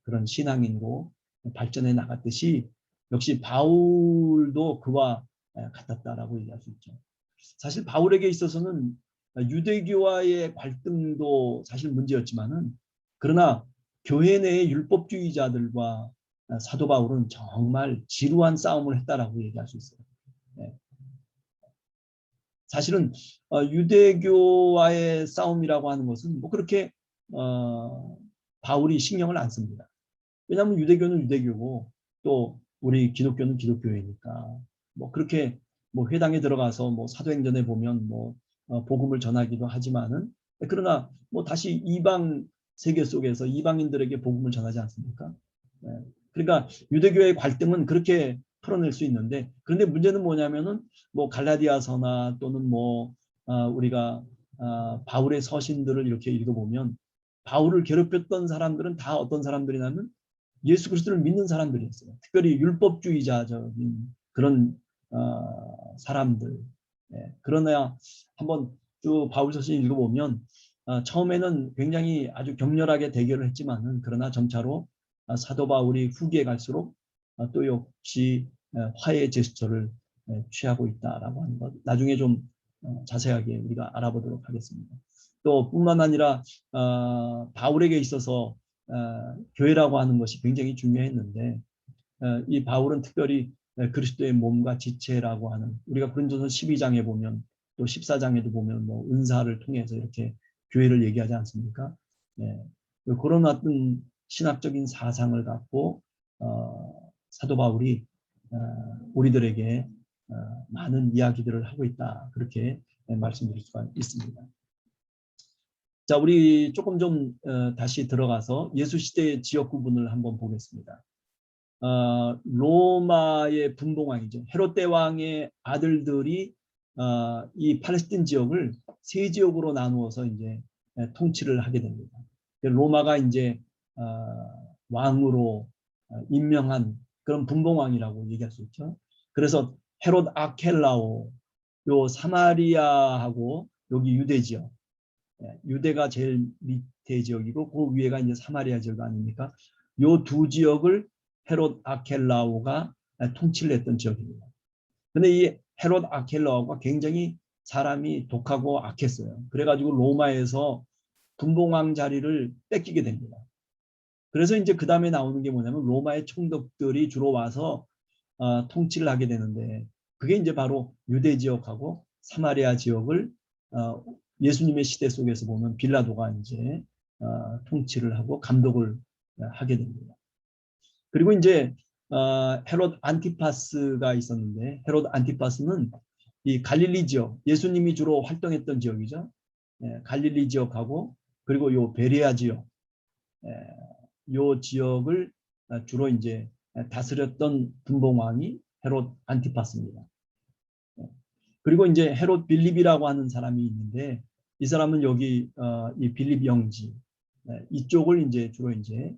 S1: 그런 신앙인으로 발전해 나갔듯이 역시 바울도 그와 같았다라고 얘기할 수 있죠. 사실 바울에게 있어서는 유대교와의 갈등도 사실 문제였지만은 그러나 교회 내의 율법주의자들과 사도 바울은 정말 지루한 싸움을 했다라고 얘기할 수 있어요. 사실은 유대교와의 싸움이라고 하는 것은 뭐 그렇게 바울이 신경을 안 씁니다. 왜냐하면 유대교는 유대교고 또 우리 기독교는 기독교회니까 뭐 그렇게 뭐 회당에 들어가서 뭐 사도행전에 보면 뭐 복음을 전하기도 하지만은 그러나 뭐 다시 이방 세계 속에서 이방인들에게 복음을 전하지 않습니까? 그러니까 유대교의 갈등은 그렇게 풀어낼 수 있는데 그런데 문제는 뭐냐면은 뭐 갈라디아서나 또는 뭐 우리가 바울의 서신들을 이렇게 읽어보면 바울을 괴롭혔던 사람들은 다 어떤 사람들이냐면 예수 그리스도를 믿는 사람들이었어요. 특별히 율법주의자적인 그런 사람들. 그러나 한번 쭉 바울 서신 읽어보면 처음에는 굉장히 아주 격렬하게 대결을 했지만은 그러나 점차로 사도 바울이 후기에 갈수록 또 역시 화해 제스처를 취하고 있다라고 하는 것. 나중에 좀 자세하게 우리가 알아보도록 하겠습니다. 또 뿐만 아니라 바울에게 있어서 교회라고 하는 것이 굉장히 중요했는데 이 바울은 특별히 그리스도의 몸과 지체라고 하는 우리가 고린도서 12장에 보면 또 14장에도 보면 뭐 은사를 통해서 이렇게 교회를 얘기하지 않습니까? 그런 어떤 신학적인 사상을 갖고 사도 바울이 우리들에게 많은 이야기들을 하고 있다. 그렇게 말씀드릴 수가 있습니다. 자, 우리 조금 좀 다시 들어가서 예수 시대의 지역 구분을 한번 보겠습니다. 로마의 분봉왕이죠. 헤롯 대왕의 아들들이 이 팔레스틴 지역을 세 지역으로 나누어서 이제 통치를 하게 됩니다. 로마가 이제 왕으로 임명한 그런 분봉왕이라고 얘기할 수 있죠. 그래서 헤롯 아켈라오, 요 사마리아하고 여기 유대 지역, 유대가 제일 밑에 지역이고 그 위에가 이제 사마리아 지역 아닙니까? 요 두 지역을 헤롯 아켈라오가 통치를 했던 지역입니다. 근데 이 헤롯 아켈라오가 굉장히 사람이 독하고 악했어요. 그래가지고 로마에서 분봉왕 자리를 뺏기게 됩니다. 그래서 이제 그 다음에 나오는 게 뭐냐면 로마의 총독들이 주로 와서 통치를 하게 되는데 그게 이제 바로 유대 지역하고 사마리아 지역을 예수님의 시대 속에서 보면 빌라도가 이제 통치를 하고 감독을 하게 됩니다. 그리고 이제 헤롯 안티파스가 있었는데 헤롯 안티파스는 이 갈릴리 지역, 예수님이 주로 활동했던 지역이죠. 갈릴리 지역하고 그리고 요 베레아 지역, 요 지역을 주로 이제 다스렸던 분봉왕이 헤롯 안티파스입니다. 그리고 이제 헤롯 빌립이라고 하는 사람이 있는데 이 사람은 여기 이 빌립 영지 이쪽을 이제 주로 이제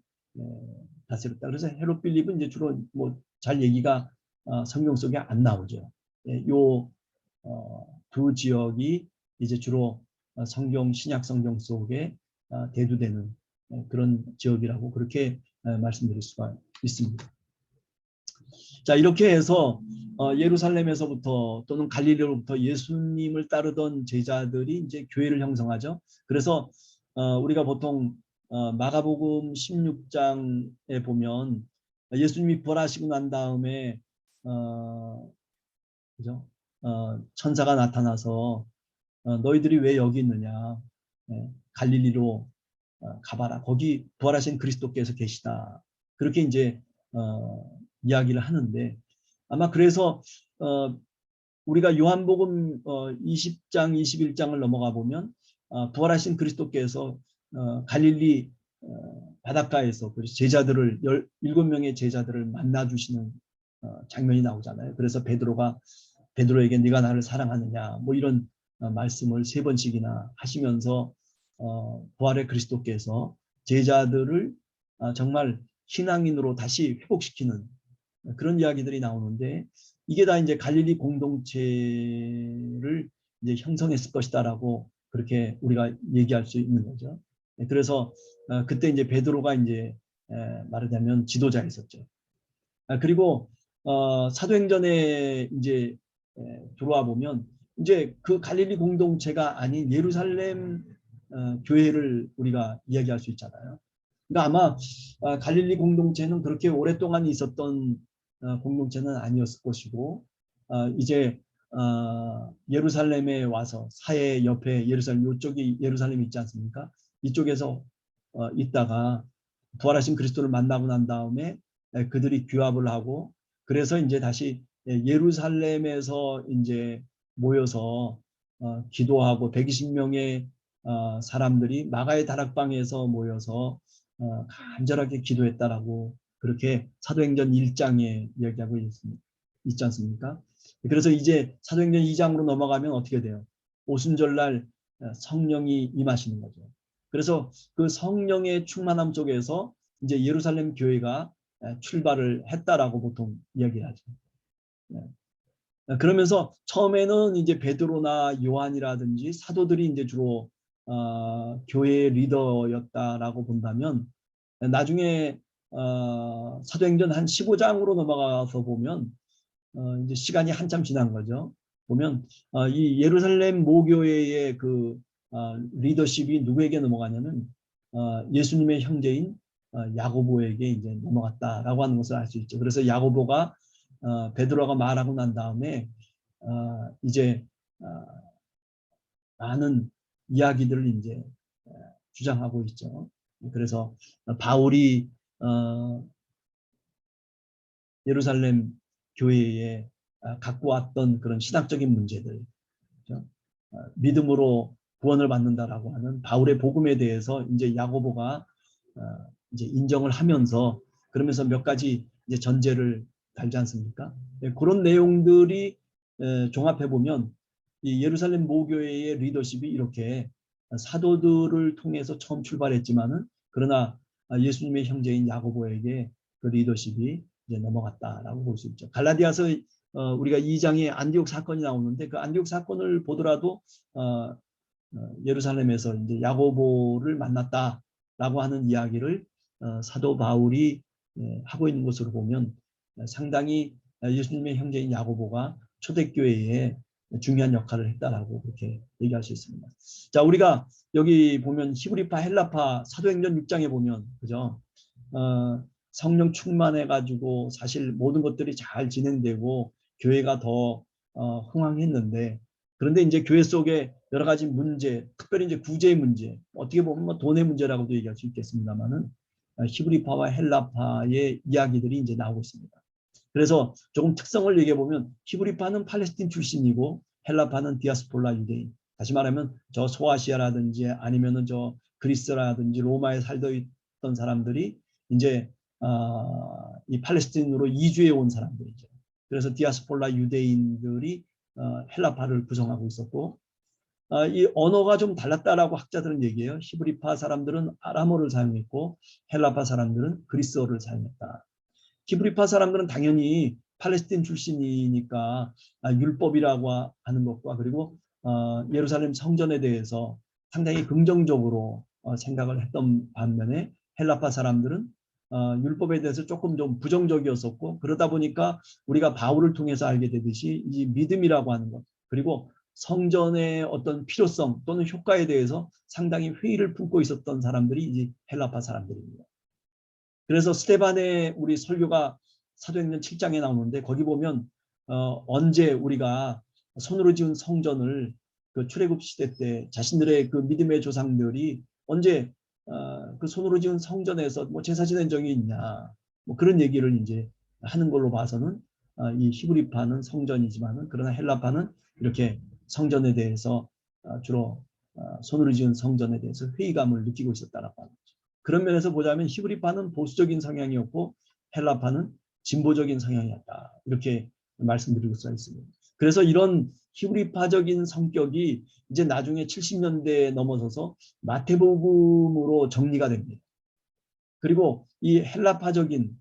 S1: 다스렸다. 그래서 헤롯 빌립은 이제 주로 뭐 잘 얘기가 성경 속에 안 나오죠. 요 두 지역이 이제 주로 성경 신약 성경 속에 대두되는 그런 지역이라고 그렇게 말씀드릴 수가 있습니다. 자, 이렇게 해서 예루살렘에서부터 또는 갈릴리로부터 예수님을 따르던 제자들이 이제 교회를 형성하죠. 그래서 우리가 보통 마가복음 16장에 보면 예수님이 부활하시고 난 다음에 그죠? 천사가 나타나서 너희들이 왜 여기 있느냐? 갈릴리로 가봐라. 거기 부활하신 그리스도께서 계시다. 그렇게 이제 이야기를 하는데 아마 그래서 우리가 요한복음 20장, 21장을 넘어가 보면 부활하신 그리스도께서 갈릴리 바닷가에서 제자들을 17명의 제자들을 만나 주시는 장면이 나오잖아요. 그래서 베드로에게 네가 나를 사랑하느냐 뭐 이런 말씀을 3번씩이나 하시면서 부활의 그리스도께서 제자들을 정말 신앙인으로 다시 회복시키는 그런 이야기들이 나오는데 이게 다 이제 갈릴리 공동체를 이제 형성했을 것이다라고 그렇게 우리가 얘기할 수 있는 거죠. 그래서 그때 이제 베드로가 이제 말하자면 지도자였었죠. 그리고 사도행전에 이제 들어와 보면 이제 그 갈릴리 공동체가 아닌 예루살렘 교회를 우리가 이야기할 수 있잖아요. 그러니까 아마 갈릴리 공동체는 그렇게 오랫동안 있었던 공동체는 아니었을 것이고 이제 예루살렘에 와서 사해 옆에 예루살렘 이쪽이 예루살렘이 있지 않습니까? 이쪽에서 있다가 부활하신 그리스도를 만나고 난 다음에 그들이 규합을 하고 그래서 이제 다시 예루살렘에서 이제 모여서 기도하고 120명의 사람들이 마가의 다락방에서 모여서 간절하게 기도했다라고 그렇게 사도행전 1장에 이야기하고 있지 않습니까? 그래서 이제 사도행전 2장으로 넘어가면 어떻게 돼요? 오순절날 성령이 임하시는 거죠. 그래서 그 성령의 충만함 속에서 이제 예루살렘 교회가 출발을 했다라고 보통 이야기하죠. 그러면서 처음에는 이제 베드로나 요한이라든지 사도들이 이제 주로 교회의 리더였다라고 본다면 나중에 사도행전 한 15장으로 넘어가서 보면 이제 시간이 한참 지난 거죠. 보면 이 예루살렘 모교회의 그 리더십이 누구에게 넘어가냐면 예수님의 형제인 야고보에게 이제 넘어갔다라고 하는 것을 알 수 있죠. 그래서 야고보가 베드로가 말하고 난 다음에 이제 많은 이야기들을 이제 주장하고 있죠. 그래서 바울이 예루살렘 교회에 갖고 왔던 그런 신학적인 문제들, 그렇죠? 믿음으로 구원을 받는다라고 하는 바울의 복음에 대해서 이제 야고보가 이제 인정을 하면서 그러면서 몇 가지 이제 전제를 달지 않습니까? 네, 그런 내용들이 종합해 보면 이 예루살렘 모교회의 리더십이 이렇게 사도들을 통해서 처음 출발했지만은 그러나 예수님의 형제인 야고보에게 그 리더십이 이제 넘어갔다라고 볼 수 있죠. 갈라디아서 우리가 2장에 안디옥 사건이 나오는데 그 안디옥 사건을 보더라도 예루살렘에서 이제 야고보를 만났다라고 하는 이야기를 사도 바울이 하고 있는 것으로 보면 상당히 예수님의 형제인 야고보가 초대교회에 중요한 역할을 했다라고 그렇게 얘기할 수 있습니다. 자, 우리가 여기 보면 히브리파, 헬라파 사도행전 6장에 보면 그죠? 성령 충만해 가지고 사실 모든 것들이 잘 진행되고 교회가 더 흥황했는데 그런데 이제 교회 속에 여러 가지 문제, 특별히 이제 구제의 문제, 어떻게 보면 뭐 돈의 문제라고도 얘기할 수 있겠습니다만은 히브리파와 헬라파의 이야기들이 이제 나오고 있습니다. 그래서 조금 특성을 얘기해 보면 히브리파는 팔레스틴 출신이고 헬라파는 디아스폴라 유대인. 다시 말하면 저 소아시아라든지 아니면은 저 그리스라든지 로마에 살던 사람들이 이제 이 팔레스틴으로 이주해 온 사람들이죠. 그래서 디아스폴라 유대인들이 헬라파를 구성하고 있었고 이 언어가 좀 달랐다라고 학자들은 얘기해요. 히브리파 사람들은 아람어를 사용했고 헬라파 사람들은 그리스어를 사용했다. 히브리파 사람들은 당연히 팔레스틴 출신이니까 율법이라고 하는 것과 그리고 예루살렘 성전에 대해서 상당히 긍정적으로 생각을 했던 반면에 헬라파 사람들은 율법에 대해서 조금 좀 부정적이었었고 그러다 보니까 우리가 바울을 통해서 알게 되듯이 이 믿음이라고 하는 것 그리고 성전의 어떤 필요성 또는 효과에 대해서 상당히 회의를 품고 있었던 사람들이 이제 헬라파 사람들입니다. 그래서 스데반의 우리 설교가 사도행전 7장에 나오는데 거기 보면 언제 우리가 손으로 지은 성전을 그 출애굽 시대 때 자신들의 그 믿음의 조상들이 언제 그 손으로 지은 성전에서 뭐 제사 지낸 적이 있냐 뭐 그런 얘기를 이제 하는 걸로 봐서는 이 히브리파는 성전이지만은 그러나 헬라파는 이렇게 성전에 대해서 주로 손으로 지은 성전에 대해서 회의감을 느끼고 있었다라고 합니다. 그런 면에서 보자면 히브리파는 보수적인 성향이었고 헬라파는 진보적인 성향이었다. 이렇게 말씀드릴 수가 있습니다. 그래서 이런 히브리파적인 성격이 이제 나중에 70년대에 넘어서서 마태복음으로 정리가 됩니다. 그리고 이 헬라파적인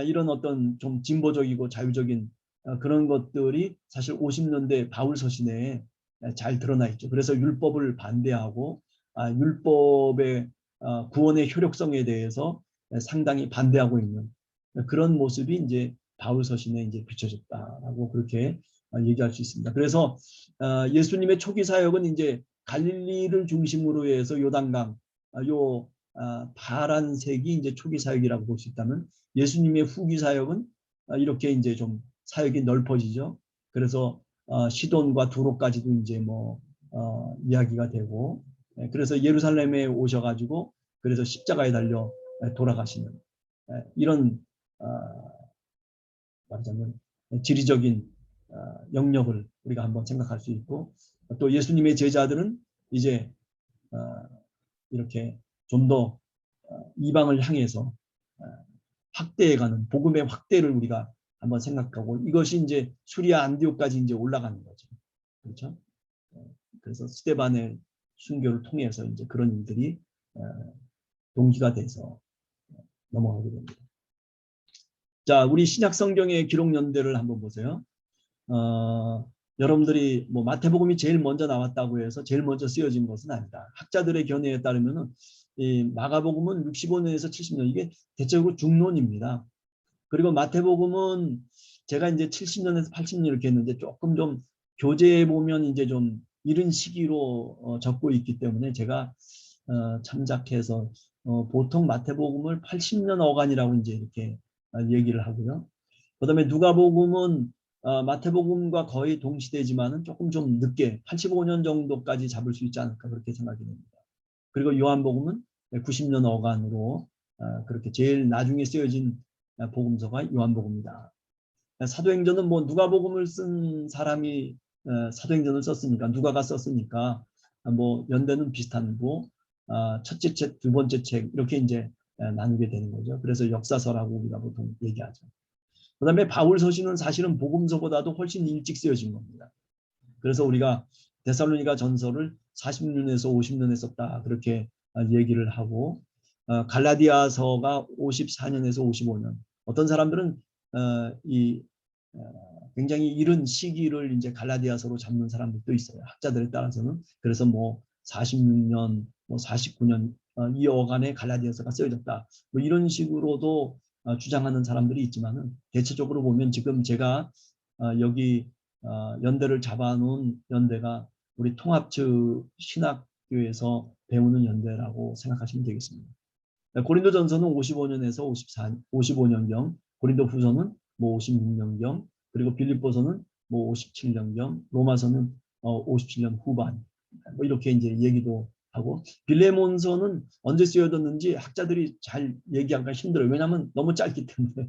S1: 이런 어떤 좀 진보적이고 자유적인 그런 것들이 사실 50년대 바울 서신에 잘 드러나 있죠. 그래서 율법을 반대하고 율법의 구원의 효력성에 대해서 상당히 반대하고 있는 그런 모습이 이제 바울 서신에 이제 비춰졌다라고 그렇게 얘기할 수 있습니다. 그래서 예수님의 초기 사역은 이제 갈릴리를 중심으로 해서 요단강 요 파란색이 이제 초기 사역이라고 볼 수 있다면 예수님의 후기 사역은 이렇게 이제 좀 사역이 넓어지죠. 그래서 시돈과 두로까지도 이제 뭐 이야기가 되고 그래서 예루살렘에 오셔가지고 그래서 십자가에 달려 돌아가시는 이런 말하자면 지리적인 영역을 우리가 한번 생각할 수 있고 또 예수님의 제자들은 이제 이렇게 좀 더 이방을 향해서 확대해가는 복음의 확대를 우리가 한번 생각하고 이것이 이제 수리아 안디옥까지 이제 올라가는 거죠. 그렇죠? 그래서 스데반의 순교를 통해서 이제 그런 일들이 동기가 돼서 넘어가게 됩니다. 자, 우리 신약 성경의 기록 연대를 한번 보세요. 여러분들이 뭐 마태복음이 제일 먼저 나왔다고 해서 제일 먼저 쓰여진 것은 아니다. 학자들의 견해에 따르면은 이 마가복음은 65년에서 70년 이게 대체적으로 중론입니다. 그리고 마태복음은 제가 이제 70년에서 80년 이렇게 했는데 조금 좀 교재에 보면 이제 좀 이른 시기로 적고 있기 때문에 제가 참작해서 보통 마태복음을 80년 어간이라고 이제 이렇게 얘기를 하고요. 그다음에 누가복음은 마태복음과 거의 동시대지만은 조금 좀 늦게 85년 정도까지 잡을 수 있지 않을까 그렇게 생각이 됩니다. 그리고 요한복음은 90년 어간으로 그렇게 제일 나중에 쓰여진 복음서가 요한복음이다. 사도행전은 뭐 누가복음을 쓴 사람이 사도행전을 썼으니까 누가가 썼으니까 뭐 연대는 비슷한고 첫째 책, 두 번째 책 이렇게 이제 나누게 되는 거죠. 그래서 역사서라고 우리가 보통 얘기하죠. 그다음에 바울 서신은 사실은 복음서보다도 훨씬 일찍 쓰여진 겁니다. 그래서 우리가 데살로니가 전서를 40년에서 50년에 썼다 그렇게 얘기를 하고 갈라디아서가 54년에서 55년 어떤 사람들은 이 굉장히 이른 시기를 이제 갈라디아서로 잡는 사람들도 있어요. 학자들에 따라서는. 그래서 뭐 46년, 뭐 49년 이 어간에 갈라디아서가 쓰여졌다. 뭐 이런 식으로도 주장하는 사람들이 있지만은 대체적으로 보면 지금 제가 여기 연대를 잡아놓은 연대가 우리 통합측 신학교에서 배우는 연대라고 생각하시면 되겠습니다. 고린도전서는 55년에서 55년경, 고린도후서는 뭐 56년경, 그리고 빌립보서는 뭐 57년경, 로마서는 57년 후반. 뭐 이렇게 이제 얘기도 하고 빌레몬서는 언제 쓰여졌는지 학자들이 잘 얘기하기가 힘들어요. 왜냐하면 너무 짧기 때문에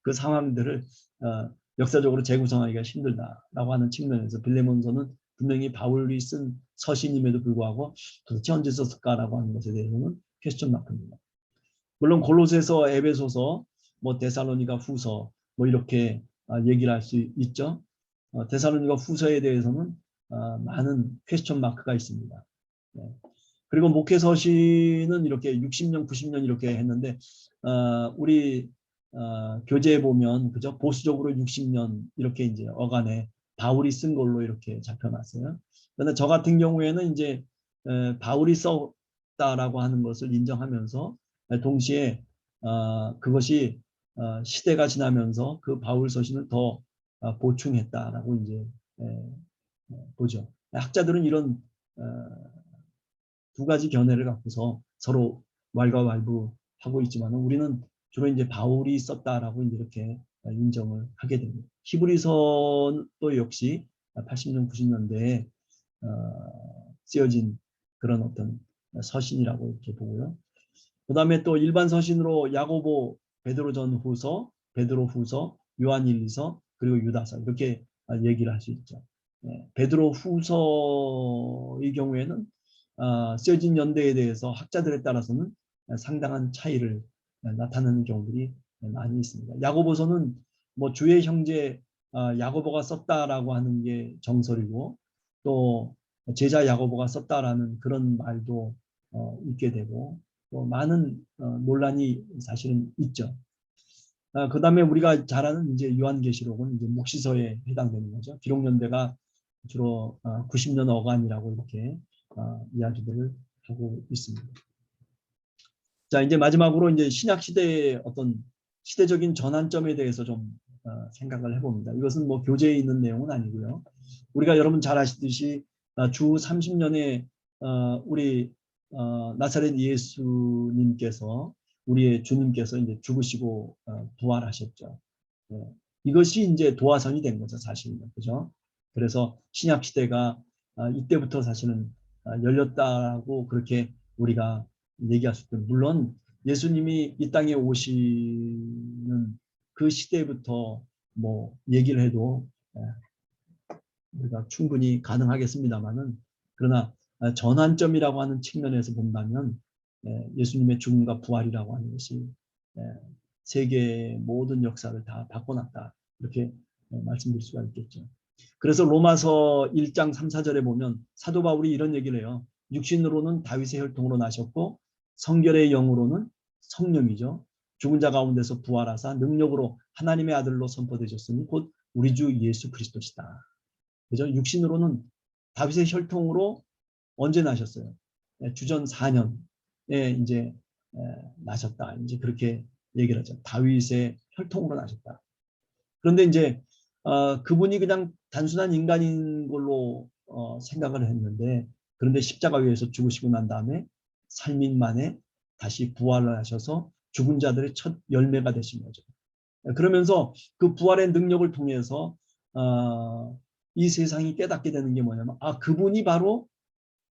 S1: 그 상황들을 역사적으로 재구성하기가 힘들다라고 하는 측면에서 빌레몬서는 분명히 바울이 쓴 서신임에도 불구하고 도대체 언제 썼을까라고 하는 것에 대해서는 퀘스천 마크입니다. 물론 골로새서, 에베소서, 뭐 데살로니가 후서 뭐 이렇게 얘기를 할 수 있죠. 데살로니가 후서에 대해서는 많은 퀘스천 마크가 있습니다. 네. 그리고 목회서신은 이렇게 60년, 90년 이렇게 했는데 우리 교재에 보면 그죠 보수적으로 60년 이렇게 이제 어간에 바울이 쓴 걸로 이렇게 잡혀놨어요. 그런데 저 같은 경우에는 이제 바울이 썼다라고 하는 것을 인정하면서 동시에 그것이 시대가 지나면서 그 바울 서신을 더 보충했다라고 이제 보죠. 학자들은 이런 두 가지 견해를 갖고서 서로 왈가왈부하고 있지만 우리는 주로 이제 바울이 썼다라고 이제 이렇게 인정을 하게 됩니다. 히브리서도 역시 80년, 90년대에 쓰여진 그런 어떤 서신이라고 이렇게 보고요. 그 다음에 또 일반 서신으로 야고보, 베드로전후서, 베드로후서, 요한일서, 그리고 유다서 이렇게 얘기를 할 수 있죠. 베드로후서의 경우에는 쓰여진 연대에 대해서 학자들에 따라서는 상당한 차이를 나타내는 경우들이 많이 있습니다. 야고보서는 뭐 주의 형제 야고보가 썼다라고 하는 게 정설이고, 또 제자 야고보가 썼다라는 그런 말도 있게 되고, 또 많은 논란이 사실은 있죠. 그 다음에 우리가 잘 아는 이제 요한계시록은 이제 묵시서에 해당되는 거죠. 기록연대가 주로 90년 어간이라고 이렇게 이야기들을 하고 있습니다. 자, 이제 마지막으로 이제 신약 시대의 어떤 시대적인 전환점에 대해서 좀 생각을 해봅니다. 이것은 뭐 교재에 있는 내용은 아니고요. 우리가 여러분 잘 아시듯이 주 30년에 우리 나사렛 예수님께서, 우리의 주님께서 이제 죽으시고 부활하셨죠. 이것이 이제 도화선이 된 거죠, 사실은. 그죠? 그래서 신약 시대가 이때부터 사실은 열렸다고 그렇게 우리가 얘기할 수 있고, 물론 예수님이 이 땅에 오시는 그 시대부터 뭐 얘기를 해도 우리가 충분히 가능하겠습니다만은, 그러나 전환점이라고 하는 측면에서 본다면 예수님의 죽음과 부활이라고 하는 것이 세계의 모든 역사를 다 바꿔놨다, 이렇게 말씀드릴 수가 있겠죠. 그래서 로마서 1장 3, 4절에 보면 사도 바울이 이런 얘기를 해요. 육신으로는 다윗의 혈통으로 나셨고 성결의 영으로는 성령이죠. 죽은 자 가운데서 부활하사 능력으로 하나님의 아들로 선포되셨으니 곧 우리 주 예수 그리스도시다. 그죠? 육신으로는 다윗의 혈통으로 언제 나셨어요? 주전 4년에 이제 나셨다. 이제 그렇게 얘기를 하죠. 다윗의 혈통으로 나셨다. 그런데 이제 그분이 그냥 단순한 인간인 걸로 생각을 했는데, 그런데 십자가 위에서 죽으시고 난 다음에 3일 만에 다시 부활을 하셔서 죽은 자들의 첫 열매가 되신 거죠. 그러면서 그 부활의 능력을 통해서 이 세상이 깨닫게 되는 게 뭐냐면, 그분이 바로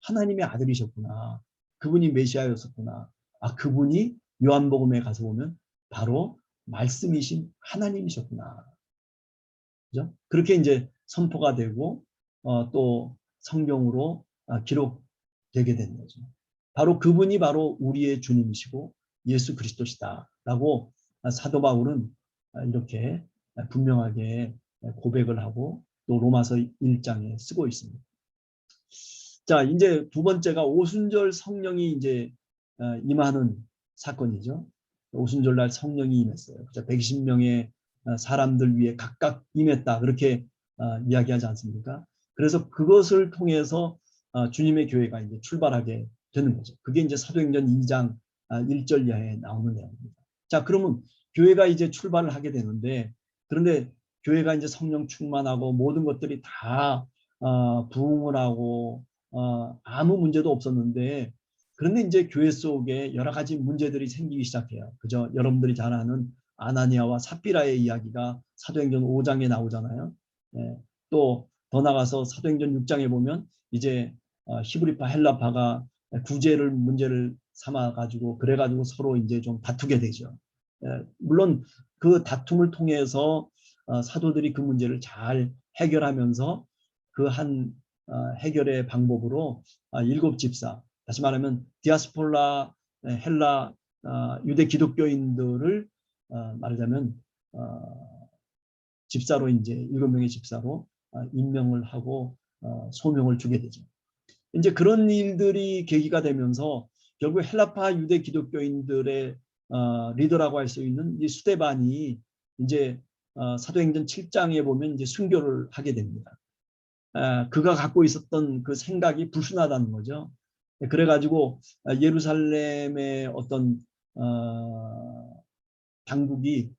S1: 하나님의 아들이셨구나. 그분이 메시아였었구나. 그분이 요한복음에 가서 보면 바로 말씀이신 하나님이셨구나. 그죠? 그렇게 이제 선포가 되고 또 성경으로 기록되게 된 거죠. 바로 그분이 바로 우리의 주님이시고 예수 그리스도시다라고 사도 바울은 이렇게 분명하게 고백을 하고 또 로마서 1장에 쓰고 있습니다. 자, 이제 두 번째가 오순절 성령이 이제 임하는 사건이죠. 오순절날 성령이 임했어요. 120명의 사람들 위에 각각 임했다, 그렇게 이야기하지 않습니까? 그래서 그것을 통해서 주님의 교회가 이제 출발하게 되는 거죠. 그게 이제 사도행전 2장 1절 이하에 나오는 내용입니다. 자, 그러면 교회가 이제 출발을 하게 되는데, 그런데 교회가 이제 성령 충만하고 모든 것들이 다 부흥을 하고 아무 문제도 없었는데, 그런데 이제 교회 속에 여러 가지 문제들이 생기기 시작해요. 그죠? 여러분들이 잘 아는 아나니아와 삽비라의 이야기가 사도행전 5장에 나오잖아요. 또 더 나가서 사도행전 6장에 보면 이제 히브리파 헬라파가 구제를 문제를 삼아 가지고 그래가지고 서로 이제 좀 다투게 되죠. 물론 그 다툼을 통해서 사도들이 그 문제를 잘 해결하면서 그 한 해결의 방법으로 일곱 집사, 다시 말하면 디아스폴라 헬라 유대 기독교인들을 말하자면 집사로 이제 7명의 집사로 임명을 하고 소명을 주게 되죠. 이제 그런 일들이 계기가 되면서 결국 헬라파 유대 기독교인들의 리더라고 할 수 있는 이 스데반이 이제 사도행전 7장에 보면 이제 순교를 하게 됩니다. 그가 갖고 있었던 그 생각이 불순하다는 거죠. 그래가지고 예루살렘의 어떤 당국이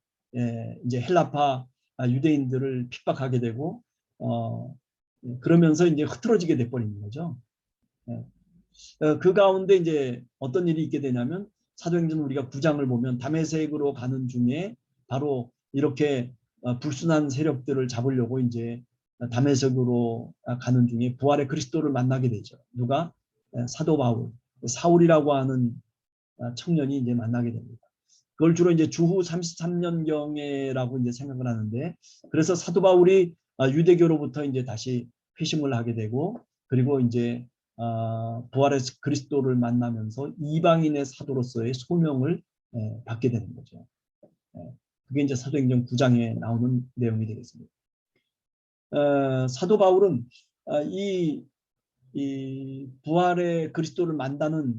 S1: 이제 헬라파 유대인들을 핍박하게 되고 그러면서 이제 흐트러지게 돼버리는 거죠. 그 가운데 이제 어떤 일이 있게 되냐면 사도행전 우리가 9장을 보면 다메섹으로 가는 중에 바로 이렇게 불순한 세력들을 잡으려고 이제 다메섹으로 가는 중에 부활의 그리스도를 만나게 되죠. 누가? 사도 바울, 사울이라고 하는 청년이 이제 만나게 됩니다. 그걸 주로 이제 주후 33년경에라고 이제 생각을 하는데, 그래서 사도 바울이 유대교로부터 이제 다시 회심을 하게 되고, 그리고 이제 부활의 그리스도를 만나면서 이방인의 사도로서의 소명을 받게 되는 거죠. 그게 이제 사도행전 9장에 나오는 내용이 되겠습니다. 사도 바울은 이 부활의 그리스도를 만나는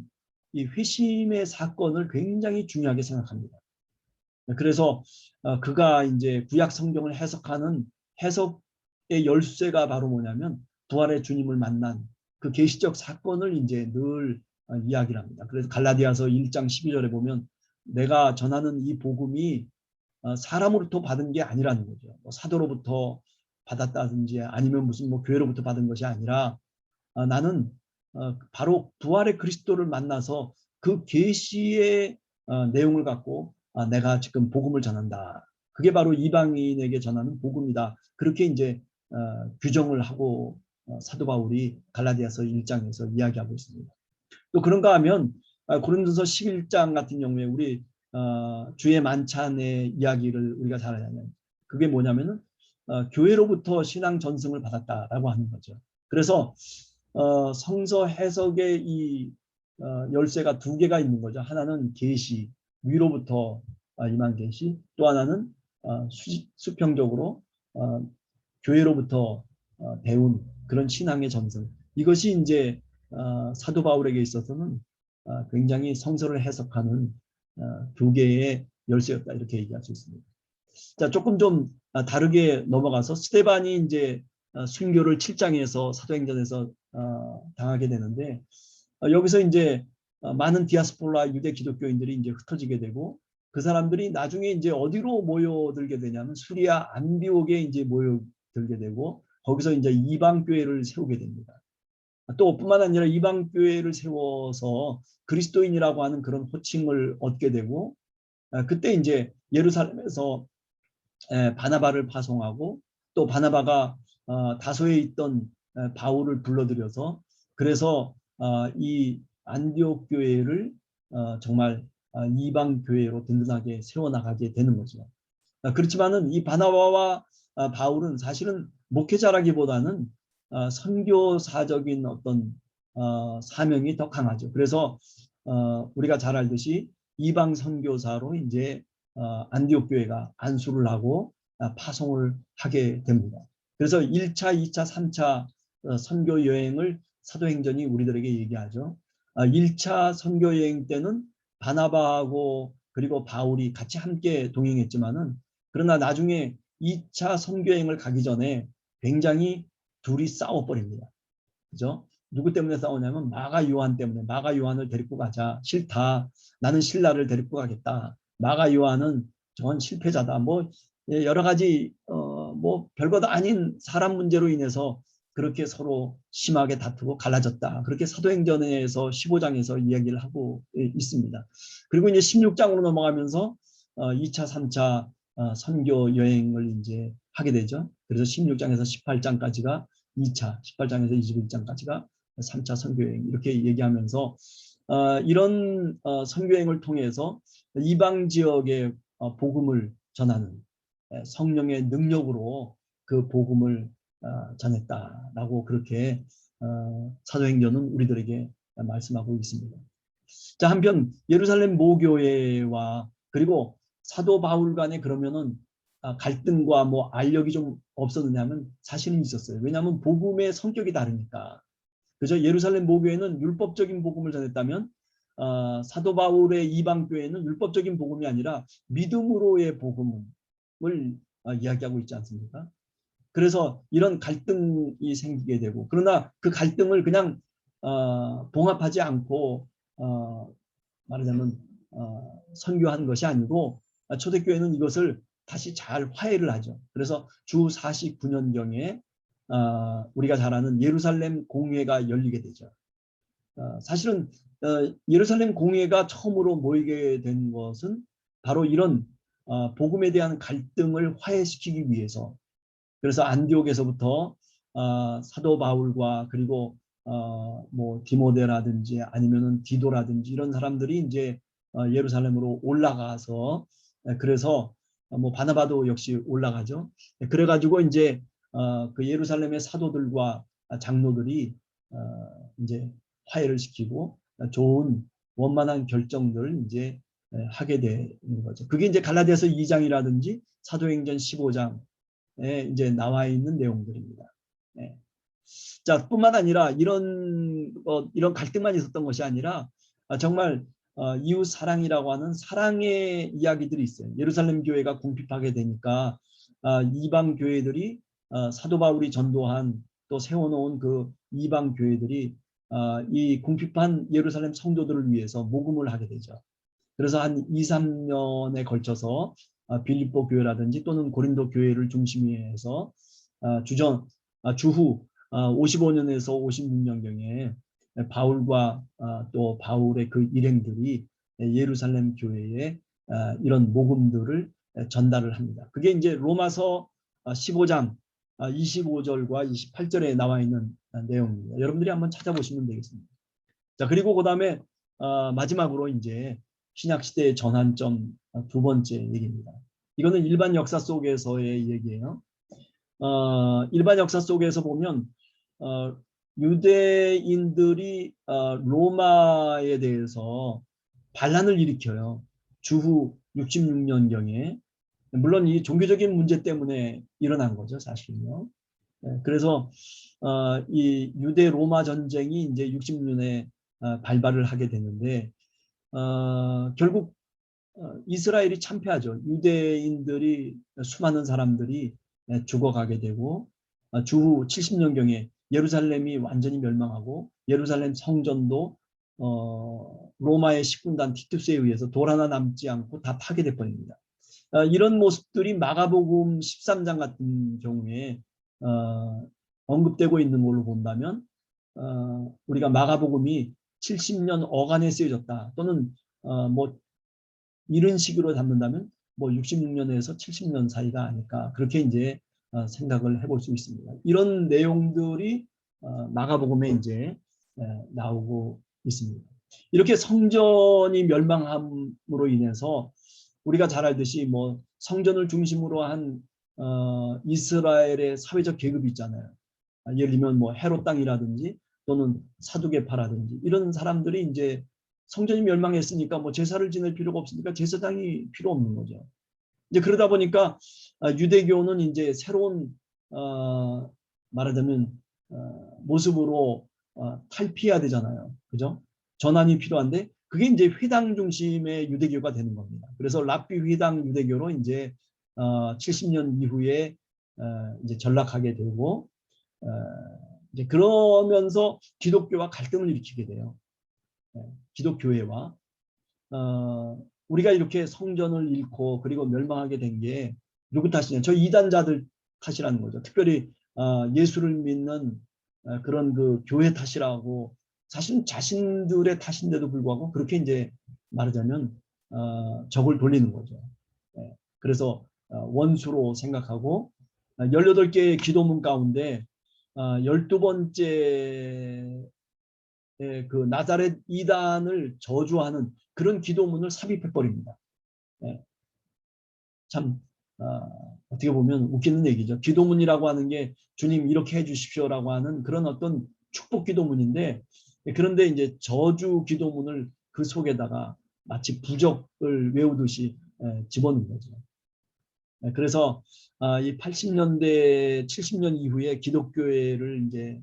S1: 이 회심의 사건을 굉장히 중요하게 생각합니다. 그래서 그가 이제 구약 성경을 해석하는 해석의 열쇠가 바로 뭐냐면 부활의 주님을 만난 그 계시적 사건을 이제 늘 이야기를 합니다. 그래서 갈라디아서 1장 12절에 보면 내가 전하는 이 복음이 사람으로부터 받은 게 아니라는 거죠. 뭐 사도로부터 받았다든지 아니면 무슨 뭐 교회로부터 받은 것이 아니라 나는 바로 부활의 그리스도를 만나서 그 계시의 내용을 갖고 내가 지금 복음을 전한다. 그게 바로 이방인에게 전하는 복음이다. 그렇게 이제 규정을 하고 사도 바울이 갈라디아서 1장에서 이야기하고 있습니다. 또 그런가 하면 고린도서 11장 같은 경우에 우리 주의 만찬의 이야기를 우리가 잘 알잖아요. 그게 뭐냐면은 교회로부터 신앙 전승을 받았다라고 하는 거죠. 그래서 성서 해석의 이 열쇠가 두 개가 있는 거죠. 하나는 계시, 위로부터 임한 계시, 또 하나는 수평적으로 교회로부터 배운 그런 신앙의 전승. 이것이 이제 사도 바울에게 있어서는 굉장히 성서를 해석하는 두 개의 열쇠였다 이렇게 얘기할 수 있습니다. 자, 조금 좀 다르게 넘어가서 스데반이 이제 순교를 7장에서 사도행전에서 당하게 되는데 여기서 이제 많은 디아스포라 유대 기독교인들이 이제 흩어지게 되고 그 사람들이 나중에 이제 어디로 모여들게 되냐면 수리아 안디옥에 이제 모여들게 되고 거기서 이제 이방 교회를 세우게 됩니다. 또 뿐만 아니라 이방 교회를 세워서 그리스도인이라고 하는 그런 호칭을 얻게 되고 그때 이제 예루살렘에서 바나바를 파송하고 또 바나바가 다소에 있던 바울을 불러들여서 그래서 이 안디옥 교회를 정말 이방 교회로 든든하게 세워나가게 되는 거죠. 그렇지만은 이 바나바와 바울은 사실은 목회자라기보다는 선교사적인 어떤 사명이 더 강하죠. 그래서 우리가 잘 알듯이 이방 선교사로 이제 안디옥 교회가 안수를 하고 파송을 하게 됩니다. 그래서 1차, 2차, 3차 선교 여행을 사도행전이 우리들에게 얘기하죠. 1차 선교 여행 때는 바나바하고 그리고 바울이 같이 함께 동행했지만은 그러나 나중에 2차 선교 여행을 가기 전에 굉장히 둘이 싸워버립니다. 그죠? 누구 때문에 싸우냐면 마가 요한 때문에. 마가 요한을 데리고 가자. 싫다. 나는 신라를 데리고 가겠다. 마가 요한은 저건 실패자다. 뭐 여러 가지 뭐 별것 아닌 사람 문제로 인해서 그렇게 서로 심하게 다투고 갈라졌다. 그렇게 사도행전에서 15장에서 이야기를 하고 있습니다. 그리고 이제 16장으로 넘어가면서 2차, 3차 선교 여행을 이제 하게 되죠. 그래서 16장에서 18장까지가 2차, 18장에서 21장까지가 3차 선교여행 이렇게 얘기하면서 이런 선교여행을 통해서 이방 지역의 복음을 전하는 성령의 능력으로 그 복음을 전했다라고 그렇게 사도행전은 우리들에게 말씀하고 있습니다. 자, 한편 예루살렘 모교회와 그리고 사도 바울 간에 그러면은 갈등과 뭐 알력이 좀 없었느냐면 사실은 있었어요. 왜냐하면 복음의 성격이 다르니까. 그죠? 예루살렘 모교회는 율법적인 복음을 전했다면 사도 바울의 이방 교회는 율법적인 복음이 아니라 믿음으로의 복음을 이야기하고 있지 않습니까? 그래서 이런 갈등이 생기게 되고 그러나 그 갈등을 그냥 봉합하지 않고 말하자면 선교한 것이 아니고 초대교회는 이것을 다시 잘 화해를 하죠. 그래서 주 49년경에 우리가 잘 아는 예루살렘 공회가 열리게 되죠. 사실은 예루살렘 공회가 처음으로 모이게 된 것은 바로 이런 복음에 대한 갈등을 화해시키기 위해서, 그래서 안디옥에서부터 사도 바울과 그리고 뭐 디모데라든지 아니면은 디도라든지 이런 사람들이 이제 예루살렘으로 올라가서, 그래서 뭐 바나바도 역시 올라가죠. 그래가지고 이제 그 예루살렘의 사도들과 장로들이 이제 화해를 시키고 좋은 원만한 결정들을 이제 하게 되는 거죠. 그게 이제 갈라디아서 2장이라든지 사도행전 15장 이제 나와 있는 내용들입니다. 네. 자, 뿐만 아니라 이런 갈등만 있었던 것이 아니라 정말 이웃 사랑이라고 하는 사랑의 이야기들이 있어요. 예루살렘 교회가 궁핍하게 되니까 이방 교회들이 사도 바울이 전도한 또 세워놓은 그 이방 교회들이 이 궁핍한 예루살렘 성도들을 위해서 모금을 하게 되죠. 그래서 한 2, 3년에 걸쳐서 빌립보 교회라든지 또는 고린도 교회를 중심으로 해서 주후 55년에서 56년경에 바울과 또 바울의 그 일행들이 예루살렘 교회에 이런 모금들을 전달을 합니다. 그게 이제 로마서 15장 25절과 28절에 나와 있는 내용입니다. 여러분들이 한번 찾아보시면 되겠습니다. 자, 그리고 그 다음에 마지막으로 이제 신약시대의 전환점 두 번째 얘기입니다. 이거는 일반 역사 속에서의 얘기예요. 일반 역사 속에서 보면 유대인들이 로마에 대해서 반란을 일으켜요. 주후 66년경에. 물론 이 종교적인 문제 때문에 일어난 거죠, 사실은요. 그래서 이 유대 로마 전쟁이 이제 60년에 발발을 하게 되는데 결국 이스라엘이 참패하죠. 유대인들이 수많은 사람들이 죽어가게 되고 주후 70년경에 예루살렘이 완전히 멸망하고 예루살렘 성전도 로마의 식군단 티투스에 의해서 돌 하나 남지 않고 다 파괴돼 버립니다. 이런 모습들이 마가복음 13장 같은 경우에 언급되고 있는 걸로 본다면 우리가 마가복음이 70년 어간에 쓰여졌다 또는 뭐 이런 식으로 담는다면 뭐 66년에서 70년 사이가 아닐까 그렇게 이제 생각을 해볼 수 있습니다. 이런 내용들이 마가복음에 이제 나오고 있습니다. 이렇게 성전이 멸망함으로 인해서 우리가 잘 알듯이 뭐 성전을 중심으로 한 이스라엘의 사회적 계급이 있잖아요. 예를 들면 뭐 헤롯 땅이라든지 또는 사두개파라든지 이런 사람들이 이제 성전이 멸망했으니까 뭐 제사를 지낼 필요가 없으니까 제사장이 필요 없는 거죠. 이제 그러다 보니까 유대교는 이제 새로운 말하자면 모습으로 탈피해야 되잖아요. 그죠? 전환이 필요한데 그게 이제 회당 중심의 유대교가 되는 겁니다. 그래서 랍비 회당 유대교로 이제 70년 이후에 이제 전락하게 되고 이제 그러면서 기독교와 갈등을 일으키게 돼요. 기독교회와 우리가 이렇게 성전을 잃고 그리고 멸망하게 된 게 누구 탓이냐? 저 이단자들 탓이라는 거죠. 특별히 예수를 믿는 그런 그 교회 탓이라고 사실 자신들의 탓인데도 불구하고 그렇게 이제 말하자면 적을 돌리는 거죠. 그래서 원수로 생각하고 18개의 기도문 가운데 12번째 그 나자렛 이단을 저주하는 그런 기도문을 삽입해버립니다. 참 어떻게 보면 웃기는 얘기죠. 기도문이라고 하는 게 주님 이렇게 해주십시오라고 하는 그런 어떤 축복 기도문인데 그런데 이제 저주 기도문을 그 속에다가 마치 부적을 외우듯이 집어넣는 거죠. 그래서 이 80년대 70년 이후에 기독교회를 이제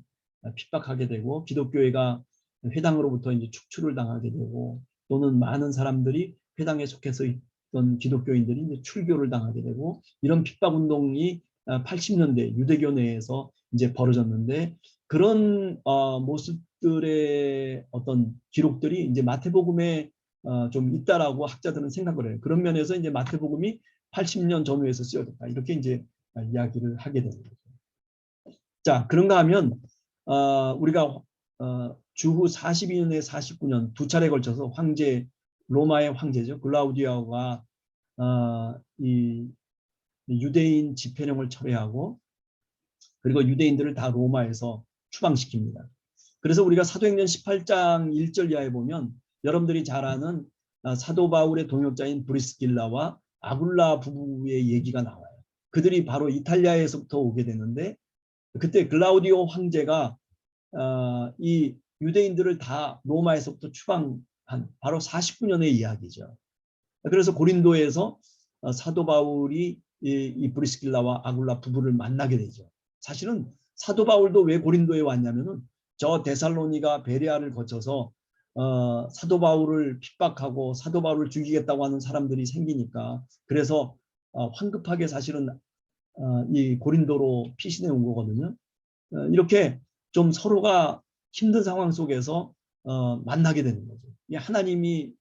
S1: 핍박하게 되고 기독교회가 회당으로부터 이제 축출을 당하게 되고 또는 많은 사람들이 회당에 속해서 있던 기독교인들이 이제 출교를 당하게 되고 이런 핍박 운동이 80년대 유대교 내에서 이제 벌어졌는데 그런 모습들의 어떤 기록들이 이제 마태복음에 좀 있다라고 학자들은 생각을 해요. 그런 면에서 이제 마태복음이 80년 전후에서 쓰여졌다. 이렇게 이제 이야기를 하게 되는 거죠. 자, 그런가 하면 우리가 주후 42년에 49년 두 차례 걸쳐서 로마의 황제죠. 글라우디아가 이 유대인 집회령을 철회하고 그리고 유대인들을 다 로마에서 추방시킵니다. 그래서 우리가 사도행전 18장 1절 이하에 보면 여러분들이 잘 아는 사도 바울의 동역자인 브리스길라와 아굴라 부부의 얘기가 나와요. 그들이 바로 이탈리아에서부터 오게 되는데 그때 글라우디오 황제가 이 유대인들을 다 로마에서부터 추방한 바로 49년의 이야기죠. 그래서 고린도에서 사도 바울이 이 브리스길라와 아굴라 부부를 만나게 되죠. 사실은 사도 바울도 왜 고린도에 왔냐면은 저 데살로니가 베레아를 거쳐서 사도 바울을 핍박하고 사도 바울을 죽이겠다고 하는 사람들이 생기니까 그래서 황급하게 사실은 이 고린도로 피신해 온 거거든요. 이렇게 좀 서로가 힘든 상황 속에서 만나게 되는 거죠. 하나님이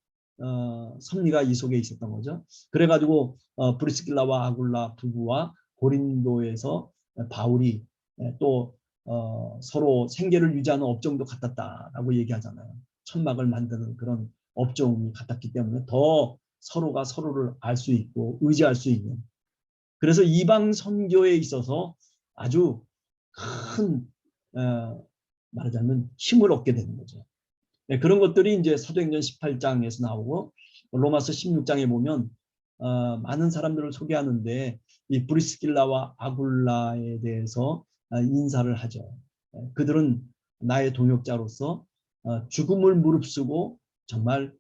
S1: 섭리가 이 속에 있었던 거죠. 그래가지고 브리스길라와 아굴라 부부와 고린도에서 바울이 또 서로 생계를 유지하는 업종도 같았다라고 얘기하잖아요. 천막을 만드는 그런 업종이 같았기 때문에 더 서로가 서로를 알 수 있고 의지할 수 있는. 그래서 이방 선교에 있어서 아주 큰 말하자면 힘을 얻게 되는 거죠. 네, 그런 것들이 이제 사도행전 18장에서 나오고 로마서 16장에 보면 많은 사람들을 소개하는데 이 브리스길라와 아굴라에 대해서 인사를 하죠. 그들은 나의 동역자로서 죽음을 무릅쓰고 정말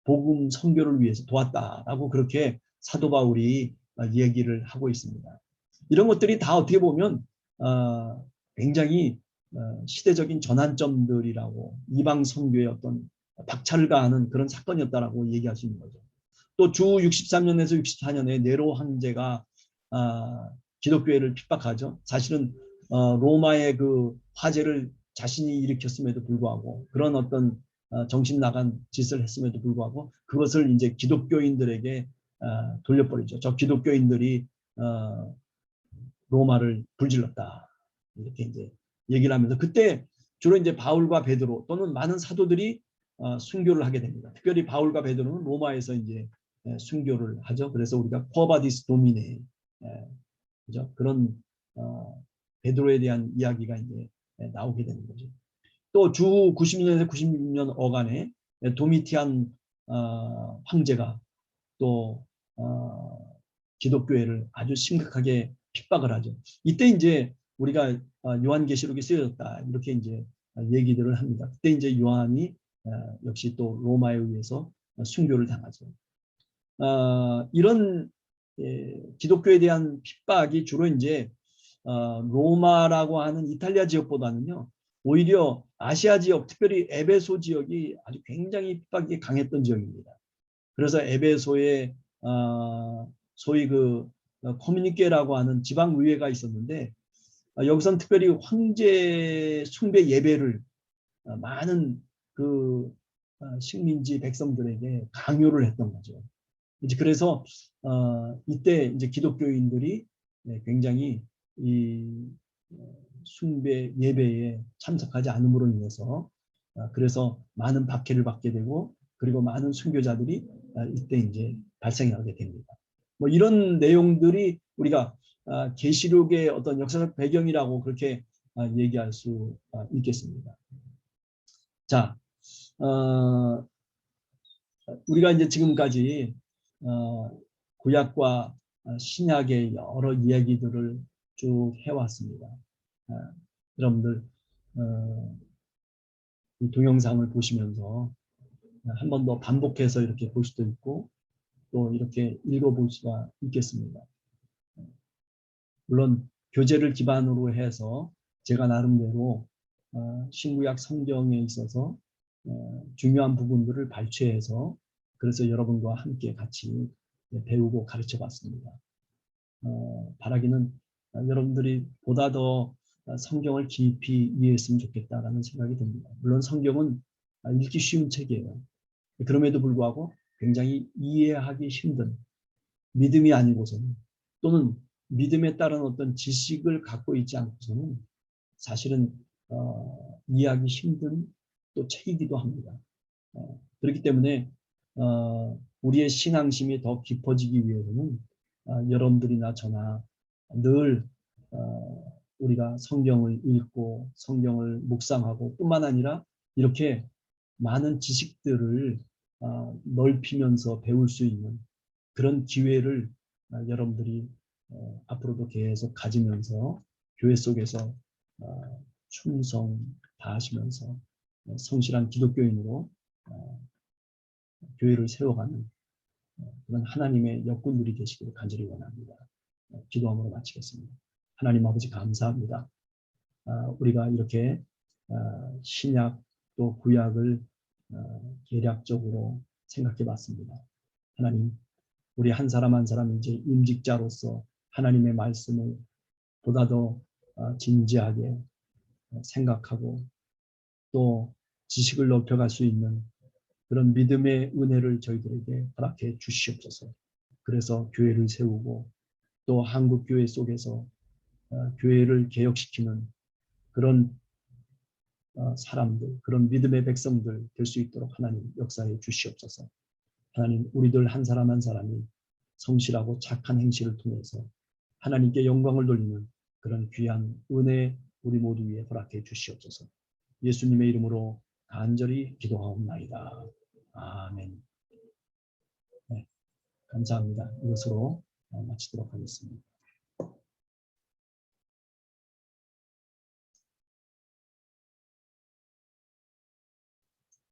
S1: 복음 선교를 위해서 도왔다라고 그렇게 사도 바울이 얘기를 하고 있습니다. 이런 것들이 다 어떻게 보면 굉장히 시대적인 전환점들이라고 이방 선교의 어떤 박차를 가하는 그런 사건이었다라고 얘기할 수 있는 거죠. 또 주 63년에서 64년에 네로 황제가 기독교회를 핍박하죠. 사실은 로마의 그 화재를 자신이 일으켰음에도 불구하고 그런 어떤 정신 나간 짓을 했음에도 불구하고 그것을 이제 기독교인들에게 돌려버리죠. 저 기독교인들이 로마를 불질렀다. 이렇게 이제 얘기를 하면서 그때 주로 이제 바울과 베드로 또는 많은 사도들이 순교를 하게 됩니다. 특별히 바울과 베드로는 로마에서 이제 순교를 하죠. 그래서 우리가 쿼바디스 도미네 그죠? 그런 베드로에 대한 이야기가 이제 나오게 되는 거죠. 또 주 90년에서 96년 어간에 도미티안 황제가 또 기독교회를 아주 심각하게 핍박을 하죠. 이때 이제 우리가 요한계시록이 쓰여졌다 이렇게 이제 얘기들을 합니다. 그때 이제 요한이 역시 또 로마에 의해서 순교를 당하죠. 이런 기독교에 대한 핍박이 주로 이제 로마라고 하는 이탈리아 지역보다는요. 오히려 아시아 지역, 특별히 에베소 지역이 아주 굉장히 핍박이 강했던 지역입니다. 그래서 에베소에 소위 그 커뮤니케라고 하는 지방의회가 있었는데 여기서는 특별히 황제 숭배 예배를 많은 그 식민지 백성들에게 강요를 했던 거죠. 이제 그래서 이때 이제 기독교인들이 굉장히 이 숭배 예배에 참석하지 않음으로 인해서 그래서 많은 박해를 받게 되고 그리고 많은 순교자들이 이때 이제 발생이 하게 됩니다. 뭐 이런 내용들이 우리가 계시록의 어떤 역사적 배경이라고 그렇게 얘기할 수 있겠습니다. 자, 우리가 이제 지금까지 구약과 신약의 여러 이야기들을 쭉 해왔습니다. 여러분들 이 동영상을 보시면서 한 번 더 반복해서 이렇게 볼 수도 있고 또 이렇게 읽어볼 수가 있겠습니다. 물론 교재를 기반으로 해서 제가 나름대로 신구약 성경에 있어서 중요한 부분들을 발췌해서 그래서 여러분과 함께 같이 배우고 가르쳐 봤습니다. 바라기는 여러분들이 보다 더 성경을 깊이 이해했으면 좋겠다라는 생각이 듭니다. 물론 성경은 읽기 쉬운 책이에요. 그럼에도 불구하고 굉장히 이해하기 힘든 믿음이 아니고서는 또는 믿음에 따른 어떤 지식을 갖고 있지 않고서는 사실은 이해하기 힘든 또 책이기도 합니다. 그렇기 때문에 우리의 신앙심이 더 깊어지기 위해서는 여러분들이나 저나 늘 우리가 성경을 읽고 성경을 묵상하고 뿐만 아니라 이렇게 많은 지식들을 넓히면서 배울 수 있는 그런 기회를 여러분들이 앞으로도 계속 가지면서 교회 속에서 충성 다하시면서 성실한 기독교인으로 교회를 세워가는 그런 하나님의 역군들이 되시기를 간절히 원합니다. 기도함으로 마치겠습니다. 하나님 아버지 감사합니다. 우리가 이렇게 신약 또 구약을 계략적으로 생각해 봤습니다. 하나님, 우리 한 사람 한 사람 이제 임직자로서 하나님의 말씀을 보다 더 진지하게 생각하고 또 지식을 넓혀갈 수 있는 그런 믿음의 은혜를 저희들에게 허락해 주시옵소서. 그래서 교회를 세우고 또 한국교회 속에서 교회를 개혁시키는 그런 사람들, 그런 믿음의 백성들 될 수 있도록 하나님 역사해 주시옵소서. 하나님, 우리들 한 사람 한 사람이 성실하고 착한 행실을 통해서 하나님께 영광을 돌리는 그런 귀한 은혜 우리 모두 위에 허락해 주시옵소서. 예수님의 이름으로 간절히 기도하옵나이다. 아멘. 네, 감사합니다. 이것으로 마치도록 하겠습니다.